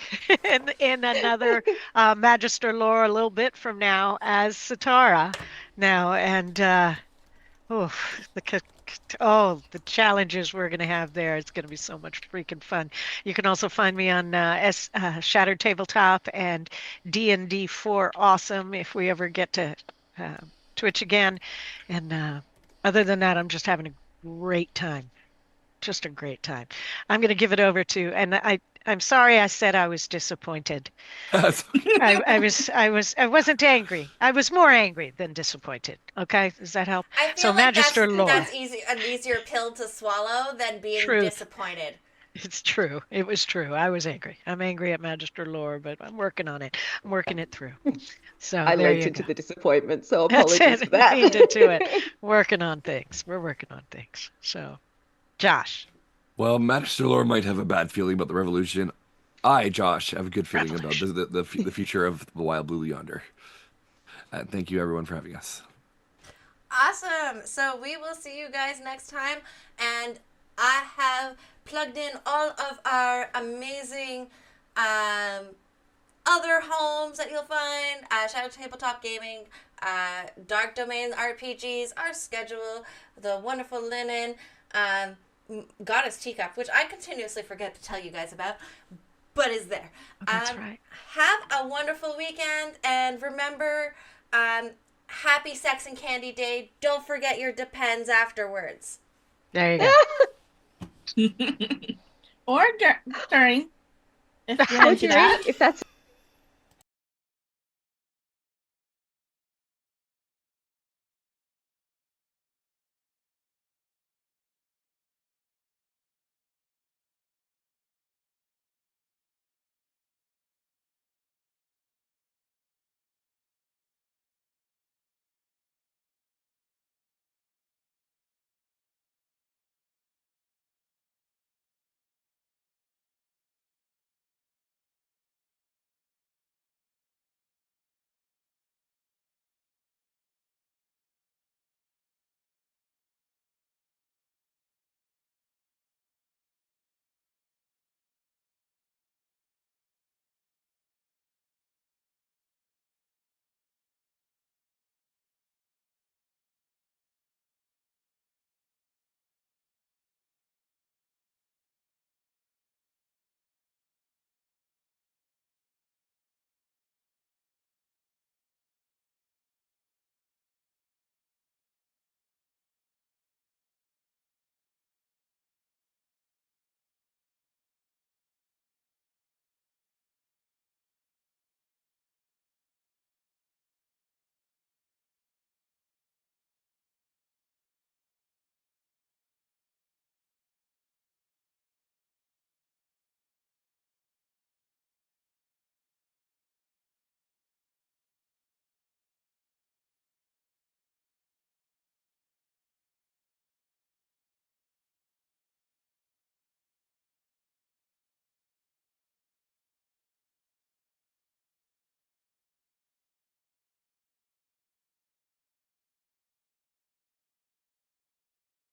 in another Magister lore a little bit from now as Satara now, and the challenges we're going to have there. It's going to be so much freaking fun. You can also find me on Shattered Tabletop and D&D 4 Awesome if we ever get to Twitch again. And other than that, I'm just having a great time. Just a great time. I'm going to give it over to, and I'm sorry I said I was disappointed. I wasn't angry. I was more angry than disappointed. Okay, does that help? I feel So like Magister lore. that's an easier pill to swallow than being disappointed. It's true. It was true. I was angry. I'm angry at Magister lore, but I'm working on it. I'm working it through. So I there lent you into go. the disappointment, so That's apologies it. for that. Leaned into it. Working on things. We're working on things. So, Josh. Well, Magister Lore might have a bad feeling about the revolution. I, Josh, have a good feeling about the future of the Wild Blue Yonder. Thank you, everyone, for having us. Awesome. So we will see you guys next time. And I have plugged in all of our amazing other homes that you'll find. Shadow Tabletop Gaming, Dark Domain RPGs, our schedule, the wonderful Linen, Goddess Teacup, which I continuously forget to tell you guys about, but is there. That's right. Have a wonderful weekend, and remember, happy Sex and Candy Day. Don't forget your Depends afterwards. There you go. Or during, if you're Or into during, that. if that's